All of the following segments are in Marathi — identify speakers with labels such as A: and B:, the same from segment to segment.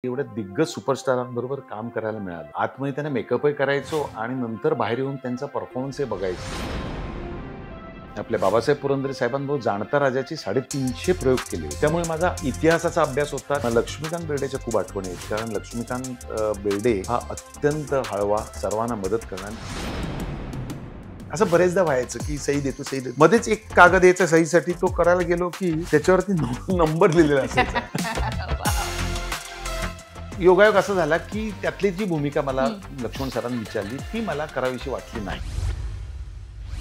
A: एवढ्या दिग्गज सुपरस्टारांबरोबर काम करायला मिळालं. आतमध्ये त्यांना मेकअपही करायचो आणि नंतर बाहेर येऊन त्यांचा परफॉर्मन्सही बघायचो. आपल्या बाबासाहेब पुरंदरे साहेबांबरोबर जाणता राजाचे 350 प्रयोग केले. त्यामुळे माझा इतिहासाचा अभ्यास होता. लक्ष्मीकांत बेर्डेच्या खूप आठवणी आहेत, कारण लक्ष्मीकांत बेर्डे हा अत्यंत हळवा, सर्वांना मदत करणारा. असं बरेचदा व्हायचं की सही देतो सही देतो, मध्येच एक कागद यायचा सहीसाठी, तो करायला गेलो की त्याच्यावरती नंबर लिहिलेला असायचा. योगायोग असा झाला की त्यातली जी भूमिका मला लक्ष्मण सरांनी विचारली ती मला करावीशी वाटली नाही.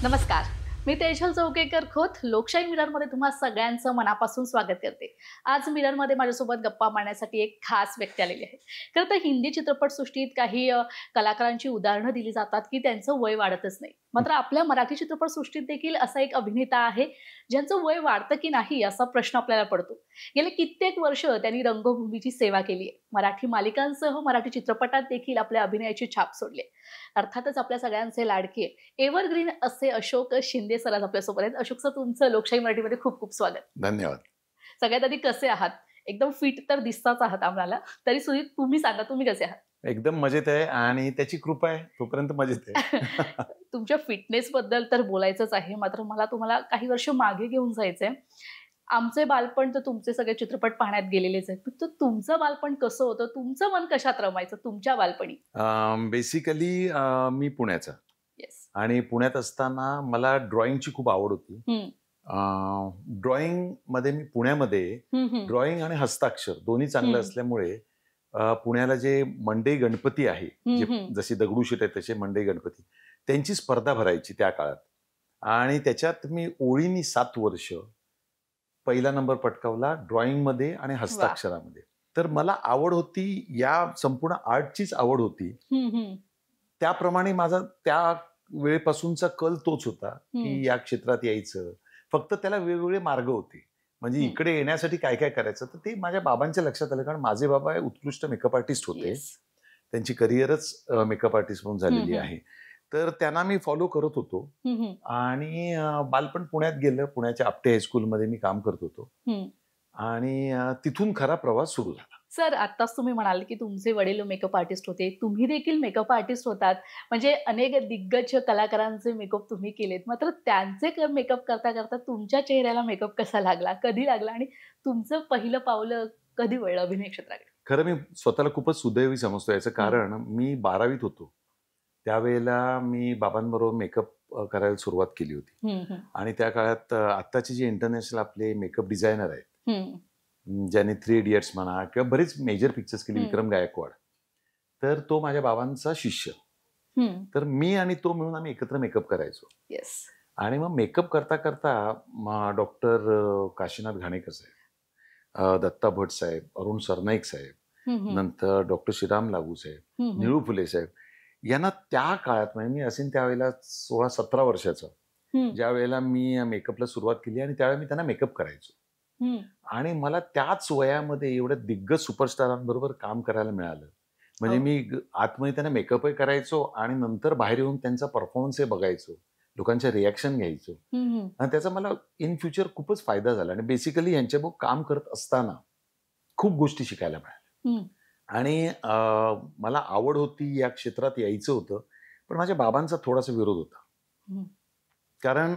B: नमस्कार, मी तेजल चौकेकर खोत लोकशाही मिररमध्ये तुम्हा सगळ्यांचं मनापासून स्वागत करते. आज मिररमध्ये माझ्यासोबत गप्पा मारण्यासाठी एक खास व्यक्ती आलेली आहे. खरं तर हिंदी चित्रपटसृष्टीत काही कलाकारांची उदाहरणं दिली जातात की त्यांचं वय वाढतच नाही. मात्र आपल्या मराठी चित्रपटसृष्टीत देखील असा एक अभिनेता आहे ज्यांचं वय वाढतं की नाही असा प्रश्न आपल्याला पडतो. गेले कित्येक वर्ष त्यांनी रंगभूमीची सेवा केली आहे. मराठी मालिकांसह मराठी चित्रपटात देखील आपल्या अभिनयाची छाप सोडली. अर्थातच आपल्या सगळ्यांचे लाडके एव्हरग्रीन असे अशोक शिंदे सर आज आपल्यासोबत आहेत. अशोक सर, तुमचं लोकशाही मराठीमध्ये खूप खूप स्वागत.
A: धन्यवाद.
B: सगळ्यात आधी कसे आहात? एकदम फिट तर दिसताच आहात आम्हाला, तरी सुद्धा तुम्ही सांगा, तुम्ही कसे आहात?
A: एकदम मजेत आहे आणि त्याची कृपा आहे, तोपर्यंत मजेत आहे.
B: तुमच्या फिटनेस बद्दल तर बोलायचंच आहे, मात्र मला तुम्हाला काही वर्ष मागे घेऊन जायचंय. आमचे बालपण तर तुमचे सगळे चित्रपट पाहण्यात गेलेलेच आहेत. फक्त तुमचं बालपण कसं होतं? तुमचं मन कशात रमायचं तुमच्या बालपणी?
A: बेसिकली मी पुण्याचा
B: येस.
A: आणि पुण्यात असताना मला ड्रॉइंगची खूप आवड होती. ड्रॉइंग मध्ये मी पुण्यामध्ये ड्रॉइंग आणि हस्ताक्षर दोन्ही चांगलं असल्यामुळे पुण्याला जे मंडई गणपती आहे, जे जशी दगडूशेठ आहे तसे मंडई गणपती, त्यांची स्पर्धा भरायची त्या काळात. आणि त्याच्यात मी ओळीनी 7 वर्ष पहिला नंबर पटकावला ड्रॉइंग मध्ये आणि हस्ताक्षरामध्ये. तर मला आवड होती, या संपूर्ण आर्टचीच आवड होती. त्याप्रमाणे माझा त्या वेळेपासूनचा कल तोच होता की या क्षेत्रात यायचं. फक्त त्याला वेगवेगळे मार्ग होते, म्हणजे इकडे येण्यासाठी काय काय करायचं. तर ते माझ्या बाबांच्या लक्षात आलं, कारण माझे बाबा उत्कृष्ट मेकअप आर्टिस्ट होते. त्यांची करिअरच मेकअप आर्टिस्ट म्हणून झालेली आहे. तर त्यांना मी फॉलो करत होतो आणि बालपण पुण्यात गेलं. पुण्याच्या आपटे हायस्कूलमध्ये मी काम करत होतो आणि तिथून खरा प्रवास सुरू झाला.
B: सर, आत्ताच तुम्ही म्हणाल की तुमचे वडील मेकअप आर्टिस्ट होते, तुम्ही देखील मेकअप आर्टिस्ट होतात. म्हणजे अनेक दिग्गज कलाकारांचे मेकअप तुम्ही केलेत. मात्र त्यांचे मेकअप करता करता तुमच्या चेहऱ्याला मेकअप कसा लागला, कधी लागला आणि तुमचं पहिलं पावलं कधी वळलं अभिनय क्षेत्राकडे?
A: खरं मी स्वतःला खूपच सुदैवी समजतो. याचं कारण मी 12वीत होतो त्यावेळेला मी बाबांबरोबर मेकअप करायला सुरुवात केली होती. आणि त्या काळात आत्ताचे जे इंटरनॅशनल आपले मेकअप डिझायनर आहेत, ज्यांनी 3 इडियट्स म्हणा किंवा बरेच मेजर पिक्चर्स केले, विक्रम गायकवाड, तर तो माझ्या बाबांचा शिष्य. तर मी आणि तो मिळून आम्ही एकत्र मेकअप करायचो. आणि मग मेकअप करता करता डॉक्टर काशीनाथ घाणेकर साहेब, दत्ता भट साहेब, अरुण सरनाईक साहेब, नंतर डॉक्टर श्रीराम लागू साहेब, निळू फुले साहेब, यांना त्या काळात, म्हणजे मी असेल त्यावेळेला 16-17 वर्षाचा, ज्या वेळेला मी मेकअपला सुरुवात केली आणि त्यावेळेला मी त्यांना मेकअप करायचो. आणि मला त्याच वयामध्ये एवढ्या दिग्गज सुपरस्टारांबरोबर काम करायला मिळालं. म्हणजे मी आतमध्ये त्यांना मेकअपही करायचो आणि नंतर बाहेर येऊन त्यांचा परफॉर्मन्सही बघायचो, लोकांच्या रिॲक्शन घ्यायचो. आणि त्याचा मला इन फ्युचर खूपच फायदा झाला. आणि बेसिकली यांच्याबरोबर काम करत असताना खूप गोष्टी शिकायला मिळाल्या. आणि मला आवड होती, या क्षेत्रात यायचं होतं, पण माझ्या बाबांचा थोडासा विरोध होता. कारण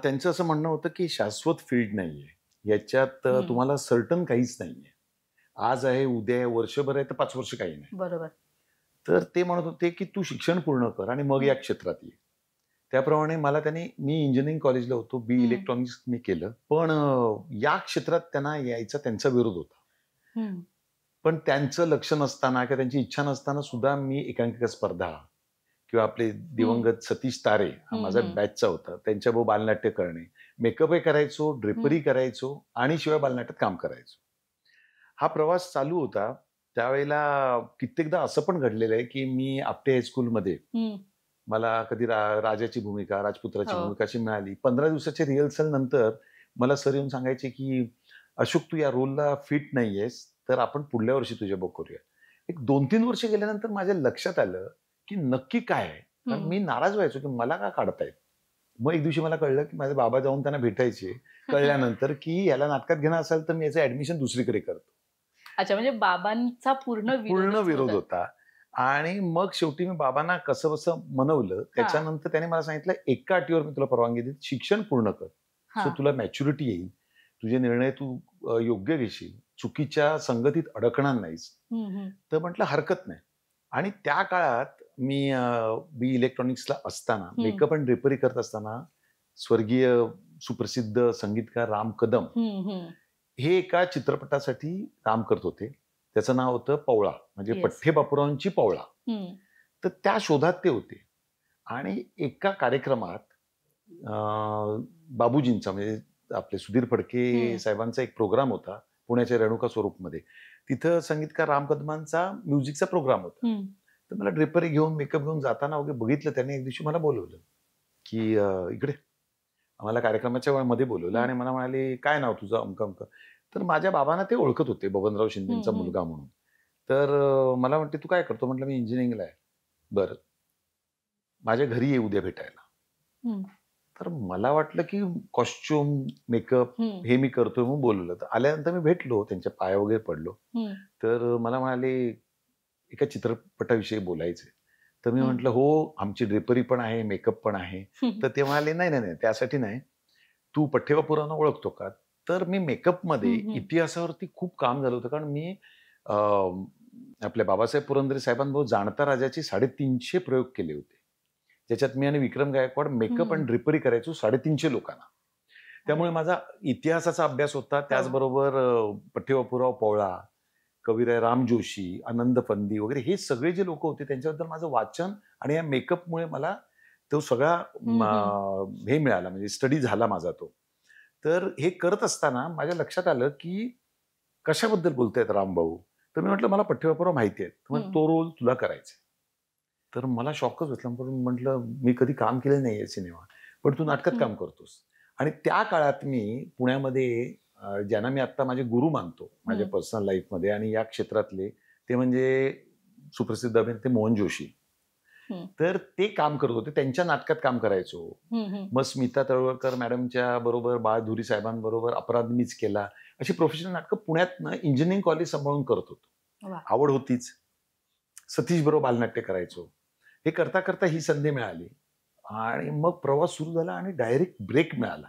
A: त्यांचं असं म्हणणं होतं की शाश्वत फील्ड नाहीये याच्यात, तुम्हाला सर्टन काहीच नाहीये. आज आहे, उद्या आहे, वर्षभर आहे, तर 5 वर्ष काही नाही.
B: बरोबर.
A: तर ते म्हणत होते की तू शिक्षण पूर्ण कर आणि मग या क्षेत्रात ये. त्याप्रमाणे मी इंजिनिअरिंग कॉलेजला होतो, बी इलेक्ट्रॉनिक्स मी केलं, पण या क्षेत्रात त्यांना यायचा त्यांचा विरोध होता. पण त्यांचं लक्ष नसताना किंवा त्यांची इच्छा नसताना सुद्धा मी एकांकिका स्पर्धा किंवा आपले दिवंगत सतीश तारे हा माझा बॅचचा होता, त्यांच्याबरोबर बालनाट्य करणे, मेकअपही करायचो, ड्रेपरी करायचो आणि शिवाय बालनाट्यात काम करायचो. हा प्रवास चालू होता. त्यावेळेला कित्येकदा असं पण घडलेलं आहे की मी आपटे हायस्कूलमध्ये मला कधी राजाची भूमिका, राजपुत्राची भूमिका अशी मिळाली. 15 दिवसाच्या रिहर्सल नंतर मला सर येऊन सांगायचे की अशोक, तू या रोलला फिट नाहीयेस, तर आपण पुढल्या वर्षी तुझ्याबरोबर करूया. एक 2-3 वर्ष गेल्यानंतर माझ्या लक्षात आलं की नक्की काय आहे. कारण मी नाराज व्हायचो की मला का काढतायत. मग एक दिवशी मला कळलं की माझे बाबा जाऊन त्यांना भेटायचे. कळल्यानंतर की याला नाटकात घेणं असेल तर मी याचं ऍडमिशन दुसरीकडे करतो.
B: अच्छा, म्हणजे बाबांचा
A: पूर्ण विरोध होता. आणि मग शेवटी मी बाबांना कसं बसं मनवलं. त्याच्यानंतर त्याने मला सांगितलं, एका अटीवर मी तुला परवानगी देईन, शिक्षण पूर्ण कर. सो तुला मॅच्युरिटी येईल, तुझे निर्णय तू योग्य घेशील, चुकीच्या संगतीत अडकणार नाहीस. तर म्हटलं हरकत नाही. आणि त्या काळात मी बी इलेक्ट्रॉनिक्सला असताना, मेकअप अँड ड्रेपरी करत असताना, स्वर्गीय सुप्रसिद्ध संगीतकार राम कदम हे एका चित्रपटासाठी काम करत होते. त्याचं नाव होतं पवळा, म्हणजे पठ्ठे बापूरावांची पवळा. तर त्या शोधात ते होते. आणि एका कार्यक्रमात बाबूजींचा, म्हणजे आपले सुधीर फडके साहेबांचा एक प्रोग्राम होता पुण्याच्या रेणुका स्वरूपमध्ये. तिथं संगीतकार राम कदमांचा म्युझिकचा प्रोग्राम होता. तर मला ड्रेपरी घेऊन, मेकअप घेऊन जाताना वगैरे बघितलं. त्याने एक दिवशी मला बोलवलं की इकडे, आम्हाला कार्यक्रमाच्या वेळेमध्ये बोलवलं आणि मला म्हणाले, काय नाव तुझं, अमकं अमकं. तर माझ्या बाबांना ते ओळखत होते, बबनराव शिंदेचा मुलगा म्हणून. तर मला म्हणते, तू काय करतो? म्हटलं, मी इंजिनिअरिंगला आहे. बरं, माझ्या घरी ये उद्या भेटायला. तर मला वाटलं की कॉस्ट्युम, मेकअप हे मी करतोय म्हणून बोलवलं. तर आल्यानंतर मी भेटलो, त्यांच्या पाया वगैरे पडलो. तर मला म्हणाले, एका चित्रपटाविषयी बोलायचंय. तर मी म्हटलं, हो, आमची ड्रेपरी पण आहे, मेकअप पण आहे. तर ते म्हणाले, नाही नाही नाही, त्यासाठी नाही, तू पठ्ठे बापूरावांना ओळखतो का? तर मी मेकअपमध्ये इतिहासावरती खूप काम झालं होतं. कारण मी आपल्या बाबासाहेब पुरंदरे साहेबांबरोबर जाणता राजाचे 350 प्रयोग केले होते. ज्याच्यात मी आणि विक्रम गायकवाड मेकअप आणि ड्रिपरी करायचो 350 लोकांना. त्यामुळे माझा इतिहासाचा अभ्यास होता. त्याचबरोबर पठ्ठे बापूराव पवळा, कविराय राम जोशी, आनंद फंदी वगैरे हे सगळे जे लोक होते त्यांच्याबद्दल माझं वाचन आणि या मेकअपमुळे मला तो सगळा हे मिळाला, म्हणजे स्टडी झाला माझा तो. तर हे करत असताना माझ्या लक्षात आलं की कशाबद्दल बोलतायत रामभाऊ. तर मी म्हटलं, मला पठ्ठे बापूराव माहिती आहे, तो रोल तुला करायचा. तर मला शॉकच बसला. पण म्हटलं, मी कधी काम केलं नाहीये सिनेमा, पण तू नाटकात काम करतोस. आणि त्या काळात मी पुण्यामध्ये ज्यांना मी आता माझे गुरु मानतो माझ्या पर्सनल लाईफमध्ये आणि या क्षेत्रातले, ते म्हणजे सुप्रसिद्ध अभिनेते मोहन जोशी. तर ते काम करत होते, त्यांच्या नाटकात काम करायचो. मग स्मिता तळवळकर मॅडमच्या बरोबर, बाळधुरी साहेबांबरोबर अपराध मीच केला, अशी प्रोफेशनल नाटकं पुण्यात इंजिनिअरिंग कॉलेज सांभाळून करत होतो. आवड होतीच. सतीश बरोबर बालनाट्य करायचो. हे करता करता ही संधी मिळाली आणि मग प्रवास सुरू झाला आणि डायरेक्ट ब्रेक मिळाला,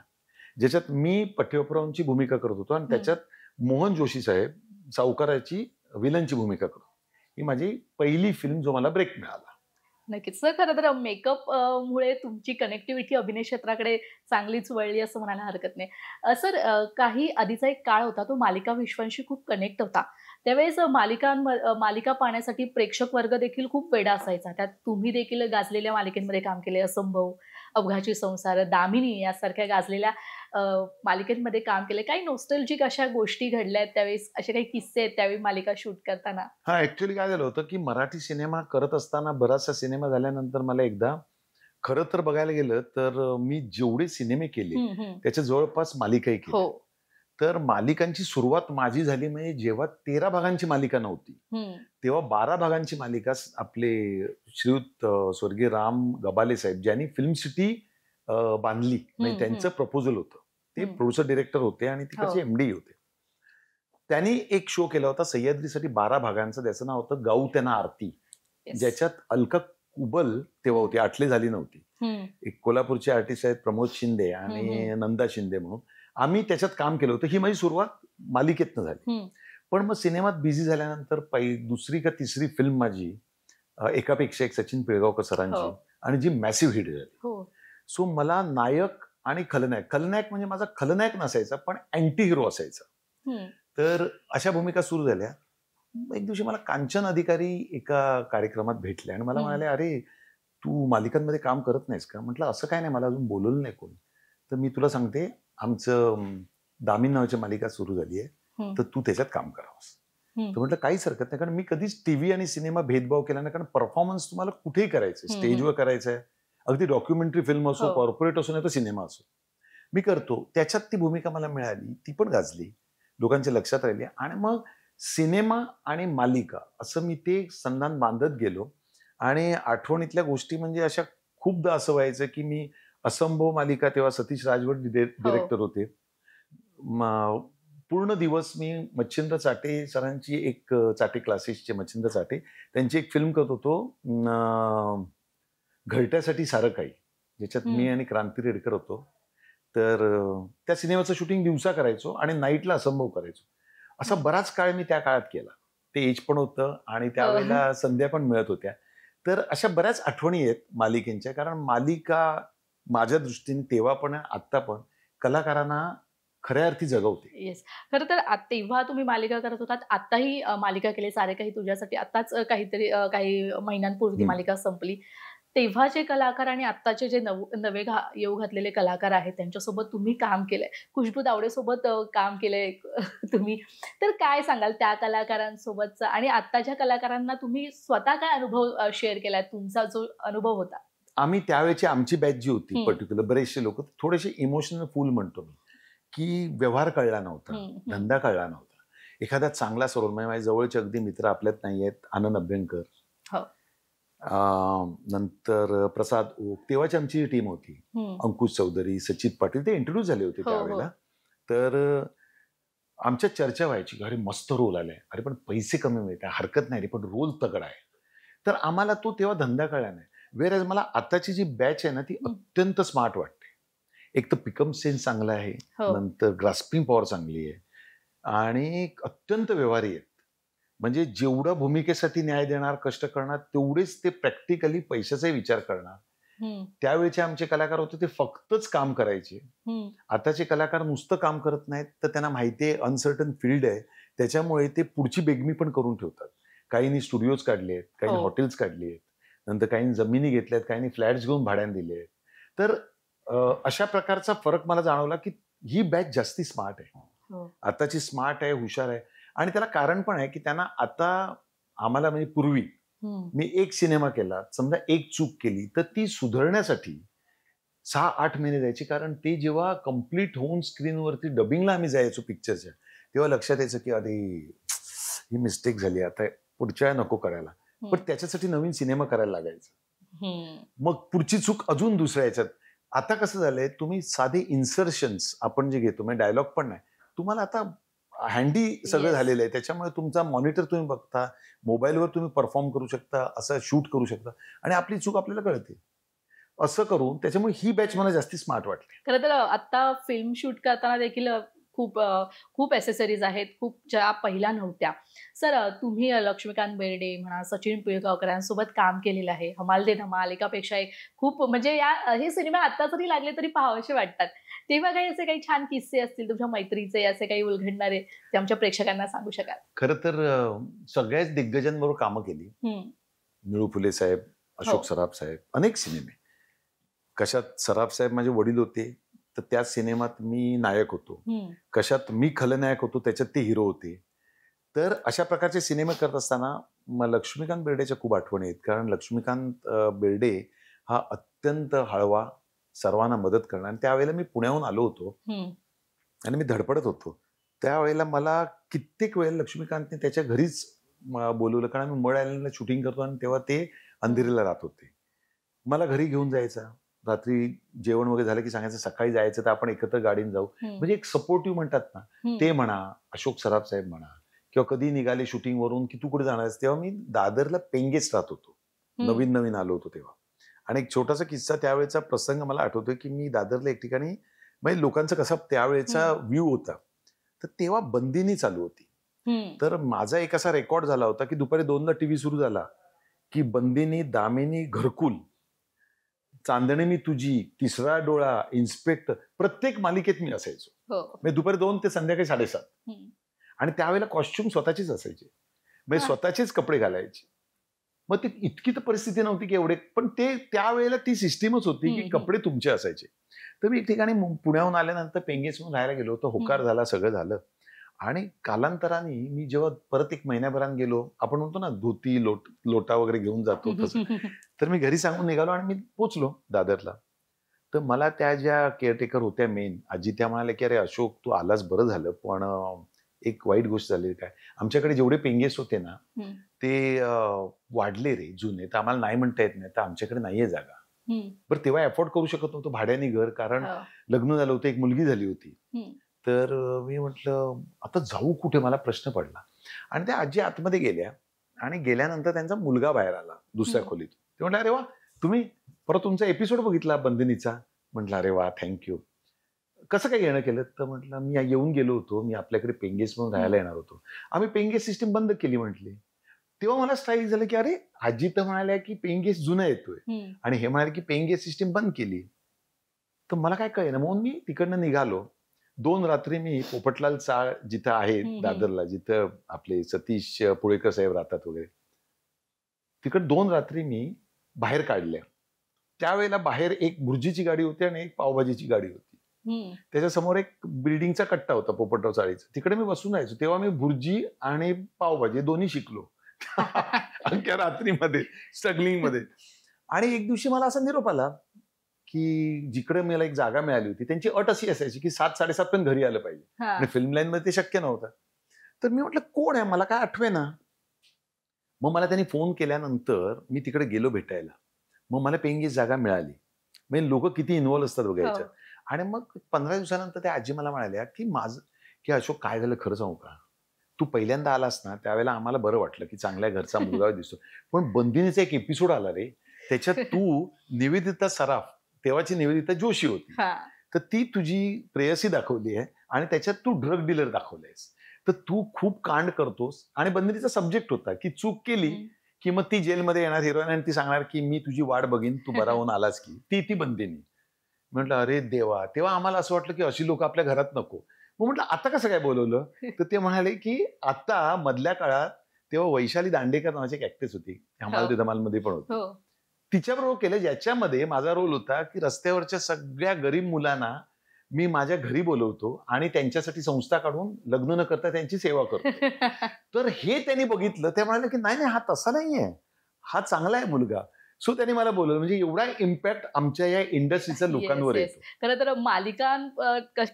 A: ज्याच्यात मी पठ्ठे बापूरावांची भूमिका करत होतो आणि त्याच्यात मोहन जोशी साहेब सावकाराची विलनची भूमिका करतो. ही माझी पहिली फिल्म, जो मला ब्रेक मिळाला.
B: नक्कीच सर. खरं तर मेकअप मुळे तुमची कनेक्टिव्हिटी अभिनय क्षेत्राकडे चांगलीच वळली असं म्हणायला हरकत नाही. सर, काही आधीचा एक काळ होता, तो मालिका विश्वांशी खूप कनेक्ट होता. त्यावेळेस मालिका पाहण्यासाठी प्रेक्षक वर्ग देखील खूप वेडा असायचा. त्यात तुम्ही देखील गाजलेल्या मालिकेमध्ये काम केले. असंभव, अवघाची संसार, दामिनी यासारख्या गाजलेल्या मालिकेमध्ये काम केले. काही नॉस्टॅल्जिक अशा गोष्टी घडल्या आहेत त्यावेळेस, असे काही किस्से आहेत त्यावेळी मालिका शूट करताना?
A: हा, ऍक्च्युअली काय झालं होतं की मराठी सिनेमा करत असताना, बराचसा सिनेमा झाल्यानंतर मला एकदा, खरं तर बघायला गेलं तर मी जेवढे सिनेमे केले त्याच्या जवळपास मालिकाही केली. तर मालिकांची सुरुवात माझी झाली म्हणजे जेव्हा 13 भागांची मालिका नव्हती, तेव्हा 12 भागांची मालिका आपले श्रीयुत स्वर्गीय राम गबाले साहेब, ज्यांनी फिल्म सिटी बांधली, म्हणजे त्यांचं प्रपोजल होतं. ते प्रोड्युसर डिरेक्टर होते आणि तिकडचे एमडी होते. त्यांनी एक शो केला होता सह्याद्रीसाठी 12 भागांचा, त्याचं नाव होतं गाऊ त्यांना आरती, ज्याच्यात अलका कुबल तेव्हा होती, आठले झाली नव्हती. एक कोल्हापूरचे आर्टिस्ट आहेत प्रमोद शिंदे आणि नंदा शिंदे म्हणून. आम्ही त्याच्यात काम केलं होतं. ही माझी सुरुवात मालिकेतनं झाली. पण मग सिनेमात बिझी झाल्यानंतर दुसरी का तिसरी फिल्म माझी एकापेक्षा एक सचिन पिळगावकर सरांची, आणि जी मॅसिव्ह हिट झाली. सो मला नायक आणि खलनायक म्हणजे माझा खलनायक नसायचा, पण अँटी हिरो असायचा. तर अशा भूमिका सुरू झाल्या. एक दिवशी मला कांचन अधिकारी एका कार्यक्रमात भेटले आणि मला म्हणाले, अरे तू मालिकांमध्ये काम करत नाहीस का? म्हटलं, असं काय नाही, मला अजून बोलवलं नाही कोणी. तर मी तुला सांगते, आमचं दामिन नावाची मालिका सुरू झाली आहे, तर तू त्याच्यात काम करावंस. तर म्हटलं, काहीच हरकत नाही, कारण मी कधीच टीव्ही आणि सिनेमा भेदभाव केला नाही. कारण परफॉर्मन्स तुम्हाला कुठेही करायचं, स्टेजवर करायचं आहे, अगदी डॉक्युमेंटरी फिल्म असो, कॉर्पोरेट असो, नाही तर सिनेमा असो, मी करतो. त्याच्यात ती भूमिका मला मिळाली, ती पण गाजली, लोकांच्या लक्षात राहिली. आणि मग सिनेमा आणि मालिका असं मी ते संधान बांधत गेलो. आणि आठवणीतल्या गोष्टी म्हणजे अशा खूपदा असं व्हायचं की मी असंभव मालिका, तेव्हा सतीश राजवट डिरेक्टर होते, पूर्ण दिवस मी मच्छिंद्र चाटे सरांची एक चाटे क्लासेसचे मच्छिंद्र चाटे त्यांची एक फिल्म करत होतो, घरट्यासाठी सारं काही, ज्याच्यात मी आणि क्रांती रेडकर होतो. तर त्या सिनेमाचं शूटिंग दिवसा करायचो आणि नाईटला असंभव करायचो. असा बराच काळ मी त्या काळात केला. ते एज पण होतं आणि त्यावेळेला संध्या पण मिळत होत्या. तर अशा बऱ्याच आठवणी आहेत मालिकेंच्या, कारण मालिका माझ्या दृष्टीने तेव्हा पण आत्ता पण कलाकारांना खऱ्या अर्थी जगवते.
B: येस. खरं तर तेव्हा तुम्ही मालिका करत होतात, आताही मालिका केली सारे काही तुझ्यासाठी. आताच काहीतरी काही महिन्यांपूर्वी मालिका संपली. तेव्हाचे कलाकार आणि आत्ताचे जे नवे येऊ घातलेले कलाकार आहेत, त्यांच्यासोबत तुम्ही काम केलंय. खुशबू दावडेसोबत काम केलंय तुम्ही. तर काय सांगाल त्या कलाकारांसोबतचा आणि आत्ताच्या कलाकारांना तुम्ही स्वतः काय अनुभव शेअर केलाय? तुमचा जो अनुभव होता?
A: आम्ही त्यावेळेची आमची बॅच जी होती पर्टिक्युलर, बरेचसे लोक थोडेसे इमोशनल फूल म्हणतो मी, की व्यवहार कळला नव्हता, धंदा कळला नव्हता. एखादा चांगला सरोल, म्हणजे माझ्या जवळचे अगदी मित्र आपल्यात नाही आहेत, आनंद अभ्यंकर, नंतर प्रसाद ओक, तेव्हाची आमची टीम होती, अंकुश चौधरी, सचित पाटील, ते इंट्रोड्यूस झाले होते त्यावेळेला. तर आमच्या चर्चा व्हायची, अरे मस्त रोल आलाय, अरे पण पैसे कमी मिळतात, हरकत नाही रे, पण रोल तगडा आहे. तर आम्हाला तो तेव्हा धंदा कळला नाही. वेअरएज मला आताची जी बॅच आहे ना, ती अत्यंत स्मार्ट वाटते. एक तर पिकअप सेन्स चांगला आहे, नंतर ग्रास्पिंग पॉवर चांगली आहे आणि अत्यंत व्यवहारी आहेत. म्हणजे जेवढं भूमिकेसाठी न्याय देणार, कष्ट करणार, तेवढेच ते प्रॅक्टिकली पैशाचाही विचार करणार. त्यावेळेचे आमचे कलाकार होते ते फक्तच काम करायचे. आताचे कलाकार नुसतं काम करत नाहीत, तर त्यांना माहिती आहे अनसर्टन फील्ड आहे, त्याच्यामुळे ते पुढची बेगमी पण करून ठेवतात. काहींनी स्टुडिओज काढले आहेत, काहींनी हॉटेल्स काढली आहेत, नंतर काहींनी जमिनी घेतल्यात, काहींनी फ्लॅट्स घेऊन भाड्याने दिले आहेत. तर अशा प्रकारचा फरक मला जाणवला की ही बॅच जास्ती स्मार्ट आहे, आताची स्मार्ट आहे, हुशार आहे. आणि त्याला कारण पण आहे की त्यांना आता आम्हाला, म्हणजे पूर्वी मी एक सिनेमा केला, समजा एक चूक केली, तर ती सुधारण्यासाठी 6-8 महिने जायची. कारण ते जेव्हा कम्प्लीट होऊन स्क्रीनवरती डबिंगला आम्ही जायचो पिक्चरच्या, तेव्हा लक्षात यायचं की अरे ही मिस्टेक झाली, आता पुढच्या नको करायला. पण त्याच्यासाठी नवीन सिनेमा करायला लागायचं. मग पुढची चूक अजून दुसऱ्या याच्यात. आता कसं झालंय, तुम्ही साधे इन्सर्शन्स आपण जे घेतो, म्हणजे डायलॉग पण नाही, तुम्हाला आता हँडी सगळं झालेलं आहे. त्याच्यामुळे तुमचा मॉनिटर तुम्ही बघता, मोबाईलवर तुम्ही परफॉर्म करू शकता, असं शूट करू शकता आणि आपली चूक आपल्याला कळते. असं करून त्याच्यामुळे ही बॅच मला जास्ती स्मार्ट वाटते.
B: खरं तर आता फिल्म शूट करताना देखील खूप ॲसेसरीज आहेत, खूप ज्या पहिल्या नव्हत्या. सर, तुम्ही लक्ष्मीकांत बेर्डे म्हणा, सचिन पिळगावकरांसोबत काम केलेलं आहे. हमाल दे धमाल एकापेक्षा एक खूप, म्हणजे हे सिनेमे आता जरी लागले तरी पाहावेसे वाटतात. तेव्हा काही असे काही छान किस्से असतील तुमच्या मैत्रीचे, असे काही उलगडणारे, ते आमच्या प्रेक्षकांना सांगू शकाल?
A: खरं तर सगळ्याच दिग्गजांबरोबर कामं केली. निळू फुले साहेब, अशोक सराफ साहेब, अनेक सिनेमे. कशात सराफ साहेब माझे वडील होते, तर त्या सिनेमात मी नायक होतो. कशात मी खलनायक होतो, त्याच्यात ते हिरो होते. तर अशा प्रकारचे सिनेमे करत असताना लक्ष्मीकांत बेर्डेच्या खूप आठवणी आहेत. कारण लक्ष्मीकांत बेर्डे हा अत्यंत हळवा, सर्वांना मदत करणार. आणि त्यावेळेला मी पुण्याहून आलो होतो आणि मी धडपडत होतो. त्यावेळेला मला कित्येक वेळेला लक्ष्मीकांतने त्याच्या घरीच बोलवलं, कारण मी मड आयलंडला शूटिंग करतो आणि तेव्हा ते अंधेरीला राहत होते. मला घरी घेऊन जायचा, रात्री जेवण वगैरे झालं की सांगायचं सकाळी जायचं तर आपण एकत्र गाडीने जाऊ. म्हणजे एक सपोर्टिव्ह म्हणतात ना, ते म्हणा, अशोक सराफ साहेब म्हणा, किंवा कधी निघाले शूटिंग वरून की तू कुठे जाणार आहेस, तेव्हा मी दादरला पेंगेस राहत होतो, नवीन नवीन आलो होतो तेव्हा. आणि एक छोटासा किस्सा, त्यावेळेचा प्रसंग मला आठवतोय की मी दादरला एक ठिकाणी, म्हणजे लोकांचा कसा त्यावेळेचा व्ह्यू होता, तर तेव्हा बंदिनी चालू होती. तर माझा एक असा रेकॉर्ड झाला होता की दुपारी 2ला टीव्ही सुरू झाला की बंदिनी, दामिनी, घरकुल, चांदणी मी तुझी, तिसरा डोळा, इन्स्पेक्टर, प्रत्येक मालिकेत मी असायचो. म्हणजे दुपारी 2 ते संध्याकाळी 7:30. आणि त्यावेळेला कॉस्ट्युम स्वतःचीच असायचे, म्हणजे स्वतःचेच कपडे घालायचे. मग ती इतकी तर परिस्थिती नव्हती की एवढे, पण ते त्यावेळेला ती सिस्टीमच होती की कपडे तुमचे असायचे. तर मी एक ठिकाणी पुण्याहून आल्यानंतर पेंगेसहून राहायला गेलो होतो. होकार झाला, सगळं झालं. आणि कालांतराने मी जेव्हा परत 1 महिन्याभरात गेलो, आपण म्हणतो ना धोती लोटा वगैरे घेऊन जातो तसं, तर मी घरी सांगून निघालो आणि मी पोचलो दादरला. तर मला त्या ज्या केअरटेकर होत्या मेन आजी, त्या म्हणाल्या की अरे अशोक, तू आलास बरं झालं, पण एक वाईट गोष्ट झाली. काय, आमच्याकडे जेवढे पेंगेस होते ना ते वाढले रे जुने, तर आम्हाला नाही म्हणता येत नाही, तर आमच्याकडे नाहीये जागा. बरं, तेव्हा अफोर्ड करू शकत नव्हतो भाड्याने घर, कारण लग्न झालं होतं, एक मुलगी झाली होती. तर मी म्हटलं आता जाऊ कुठे, मला प्रश्न पडला. आणि त्या आजी आतमध्ये गेल्या आणि गेल्यानंतर त्यांचा मुलगा बाहेर आला दुसऱ्या खोलीत. ते म्हटलं, अरे वा, तुम्ही परत तुमचा एपिसोड बघितला बंदिनीचा? म्हटलं अरे वा, थँक्यू. कसं काय येणं केलं? तर म्हटलं मी येऊन गेलो होतो, मी आपल्याकडे पेंगेस म्हणून राहायला येणार होतो. आम्ही पेंगेस सिस्टीम बंद केली म्हटली. तेव्हा मला स्ट्राईक झालं की अरे, आजी तर म्हणाल्या की पेंगेस जुना येतोय आणि हे म्हणाले की पेंगेस सिस्टीम बंद केली. तर मला काय कळेना. म्हणून मी तिकडनं निघालो. 2 रात्री मी पोपटलाल चाळ जिथं आहे दादरला, जिथं आपले सतीश पुळेकर साहेब राहतात वगैरे, तिकडे 2 रात्री मी बाहेर काढल्या. त्यावेळेला बाहेर एक भुर्जीची गाडी होती आणि एक पावभाजीची गाडी होती. त्याच्यासमोर एक बिल्डिंगचा कट्टा होता पोपटराव चाळीचा. तिकडे मी बसून राहायचो. तेव्हा मी भुर्जी आणि पावभाजी दोन्ही शिकलो. अख्ख्या रात्रीमध्ये, स्ट्रगलिंग मध्ये. आणि एक दिवशी मला असा निरोप आला की जिकडे मला एक जागा मिळाली होती, त्यांची अट अशी असायची की 7-7:30 पण घरी आलं पाहिजे आणि फिल्म लाईन मध्ये ते शक्य नव्हतं. तर मी म्हटलं कोण आहे, मला काय आठवेना. मग मला त्यांनी फोन केल्यानंतर मी तिकडे गेलो भेटायला. मग मला पेंगेस जागा मिळाली. म्हणजे लोक किती इन्व्हॉल्व असतात बघायच्या. आणि मग 15 दिवसानंतर त्या आजी मला म्हणाल्या की की अशोक काय झालं खरं सांगू का, तू पहिल्यांदा आलास ना त्यावेळेला आम्हाला बरं वाटलं की चांगल्या घरचा मुलगा दिसतो, पण बंदिनीचा एक एपिसोड आला रे, त्याच्यात तू निवेदिता सराफ, तेव्हाची निवेदिता जोशी होती, तर ती तुझी प्रेयसी दाखवली आहे आणि त्याच्यात तू ड्रग डीलर दाखवलायस. तर तू खूप कांड करतोस. आणि बंदिनीचा सब्जेक्ट होता की चूक केली की मग ती जेलमध्ये येणार हिरोईन आणि ती सांगणार की मी तुझी वाट बघीन, तू बरा होऊन आलास की. ती बंदिनी. म्हटलं अरे देवा. तेव्हा आम्हाला असं वाटलं की अशी लोक आपल्या घरात नको. मग म्हटलं आता कसं काय बोलवलं? तर ते म्हणाले की आता मधल्या काळात तेव्हा वैशाली दांडेकर नावाची एक ऍक्ट्रेस होती, हमाल दे धमाल मध्ये पण होती, तिच्याबरोबर केलं, ज्याच्यामध्ये माझा रोल होता की रस्त्यावरच्या सगळ्या गरीब मुलांना मी माझ्या घरी बोलवतो आणि त्यांच्यासाठी संस्था काढून लग्न न करता त्यांची सेवा करतो. तर हे त्यांनी बघितलं. ते म्हणाले की नाही हा तसा नाहीये, हा चांगला आहे मुलगा. सो त्यांनी मला बोलवलं. म्हणजे एवढा इम्पॅक्ट आमच्या या इंडस्ट्रीच्या लोकांवर येतो.
B: खरं तर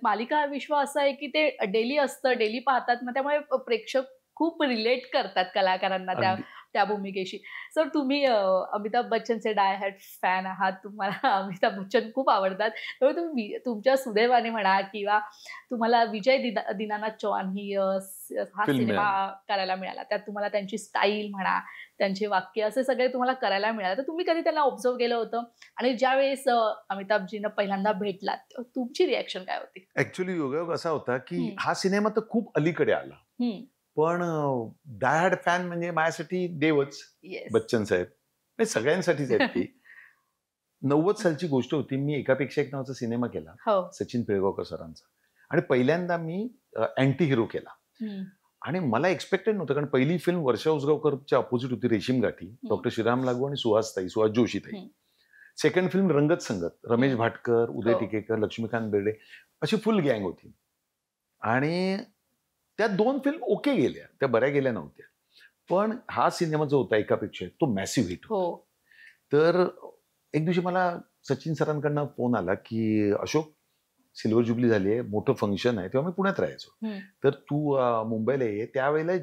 B: मालिका विश्व असं आहे की ते डेली असतं, डेली पाहतात ना, त्यामुळे प्रेक्षक खूप रिलेट करतात कलाकारांना त्या भूमिकेशी. सर तुम्ही अमिताभ बच्चनचे डाय हार्ड फॅन आहात, तुम्हाला अमिताभ बच्चन खूप आवडतात. त्यामुळे तुम्ही तुमच्या सुदैवाने म्हणा किंवा तुम्हाला विजय दीनानाथ चौहान हा सिनेमा करायला मिळाला, त्यात तुम्हाला त्यांची स्टाईल म्हणा, त्यांचे वाक्य असे सगळे तुम्हाला करायला मिळाले. तर तुम्ही कधी त्यांना ऑब्झर्व केलं होतं? आणि ज्यावेळेस अमिताभजींना पहिल्यांदा भेटलात तेव्हा तुमची रिॲक्शन काय होती?
A: ऍक्च्युली योगायोग असा होता की हा सिनेमा तर खूप अलीकडे आला, पण डाय हार्ड फॅन म्हणजे माझ्यासाठी देवच बच्चन साहेब, सगळ्यांसाठीच आहेत ती. 90 सालची गोष्ट होती. मी एकापेक्षा एक नावाचा सिनेमा केला सचिन पिळगावकर सरांचा, आणि पहिल्यांदा मी अँटी हिरो केला. आणि मला एक्सपेक्टेड नव्हतं, कारण पहिली फिल्म वर्षा उसगावकरच्या अपोजिट होती, रेशीम गाठी, डॉक्टर श्रीराम लागू आणि सुहास जोशीताई. सेकंड फिल्म रंगत संगत, रमेश भाटकर, उदय टिकेकर, लक्ष्मीकांत बेर्डे अशी फुल गँग होती. आणि त्या 2 फिल्म ओके गेल्या, त्या बऱ्या गेल्या नव्हत्या. पण हा सिनेमा जो होता एकापेक्षा तो मॅसिव्ह हिट होता. तर एक दिवशी मला सचिन सरांकडनं फोन आला की अशोक, सिल्वर जुबली झाली आहे, मोठं फंक्शन आहे. तेव्हा मी पुण्यात राहायचो. तर तू मुंबईला ये. त्यावेळेला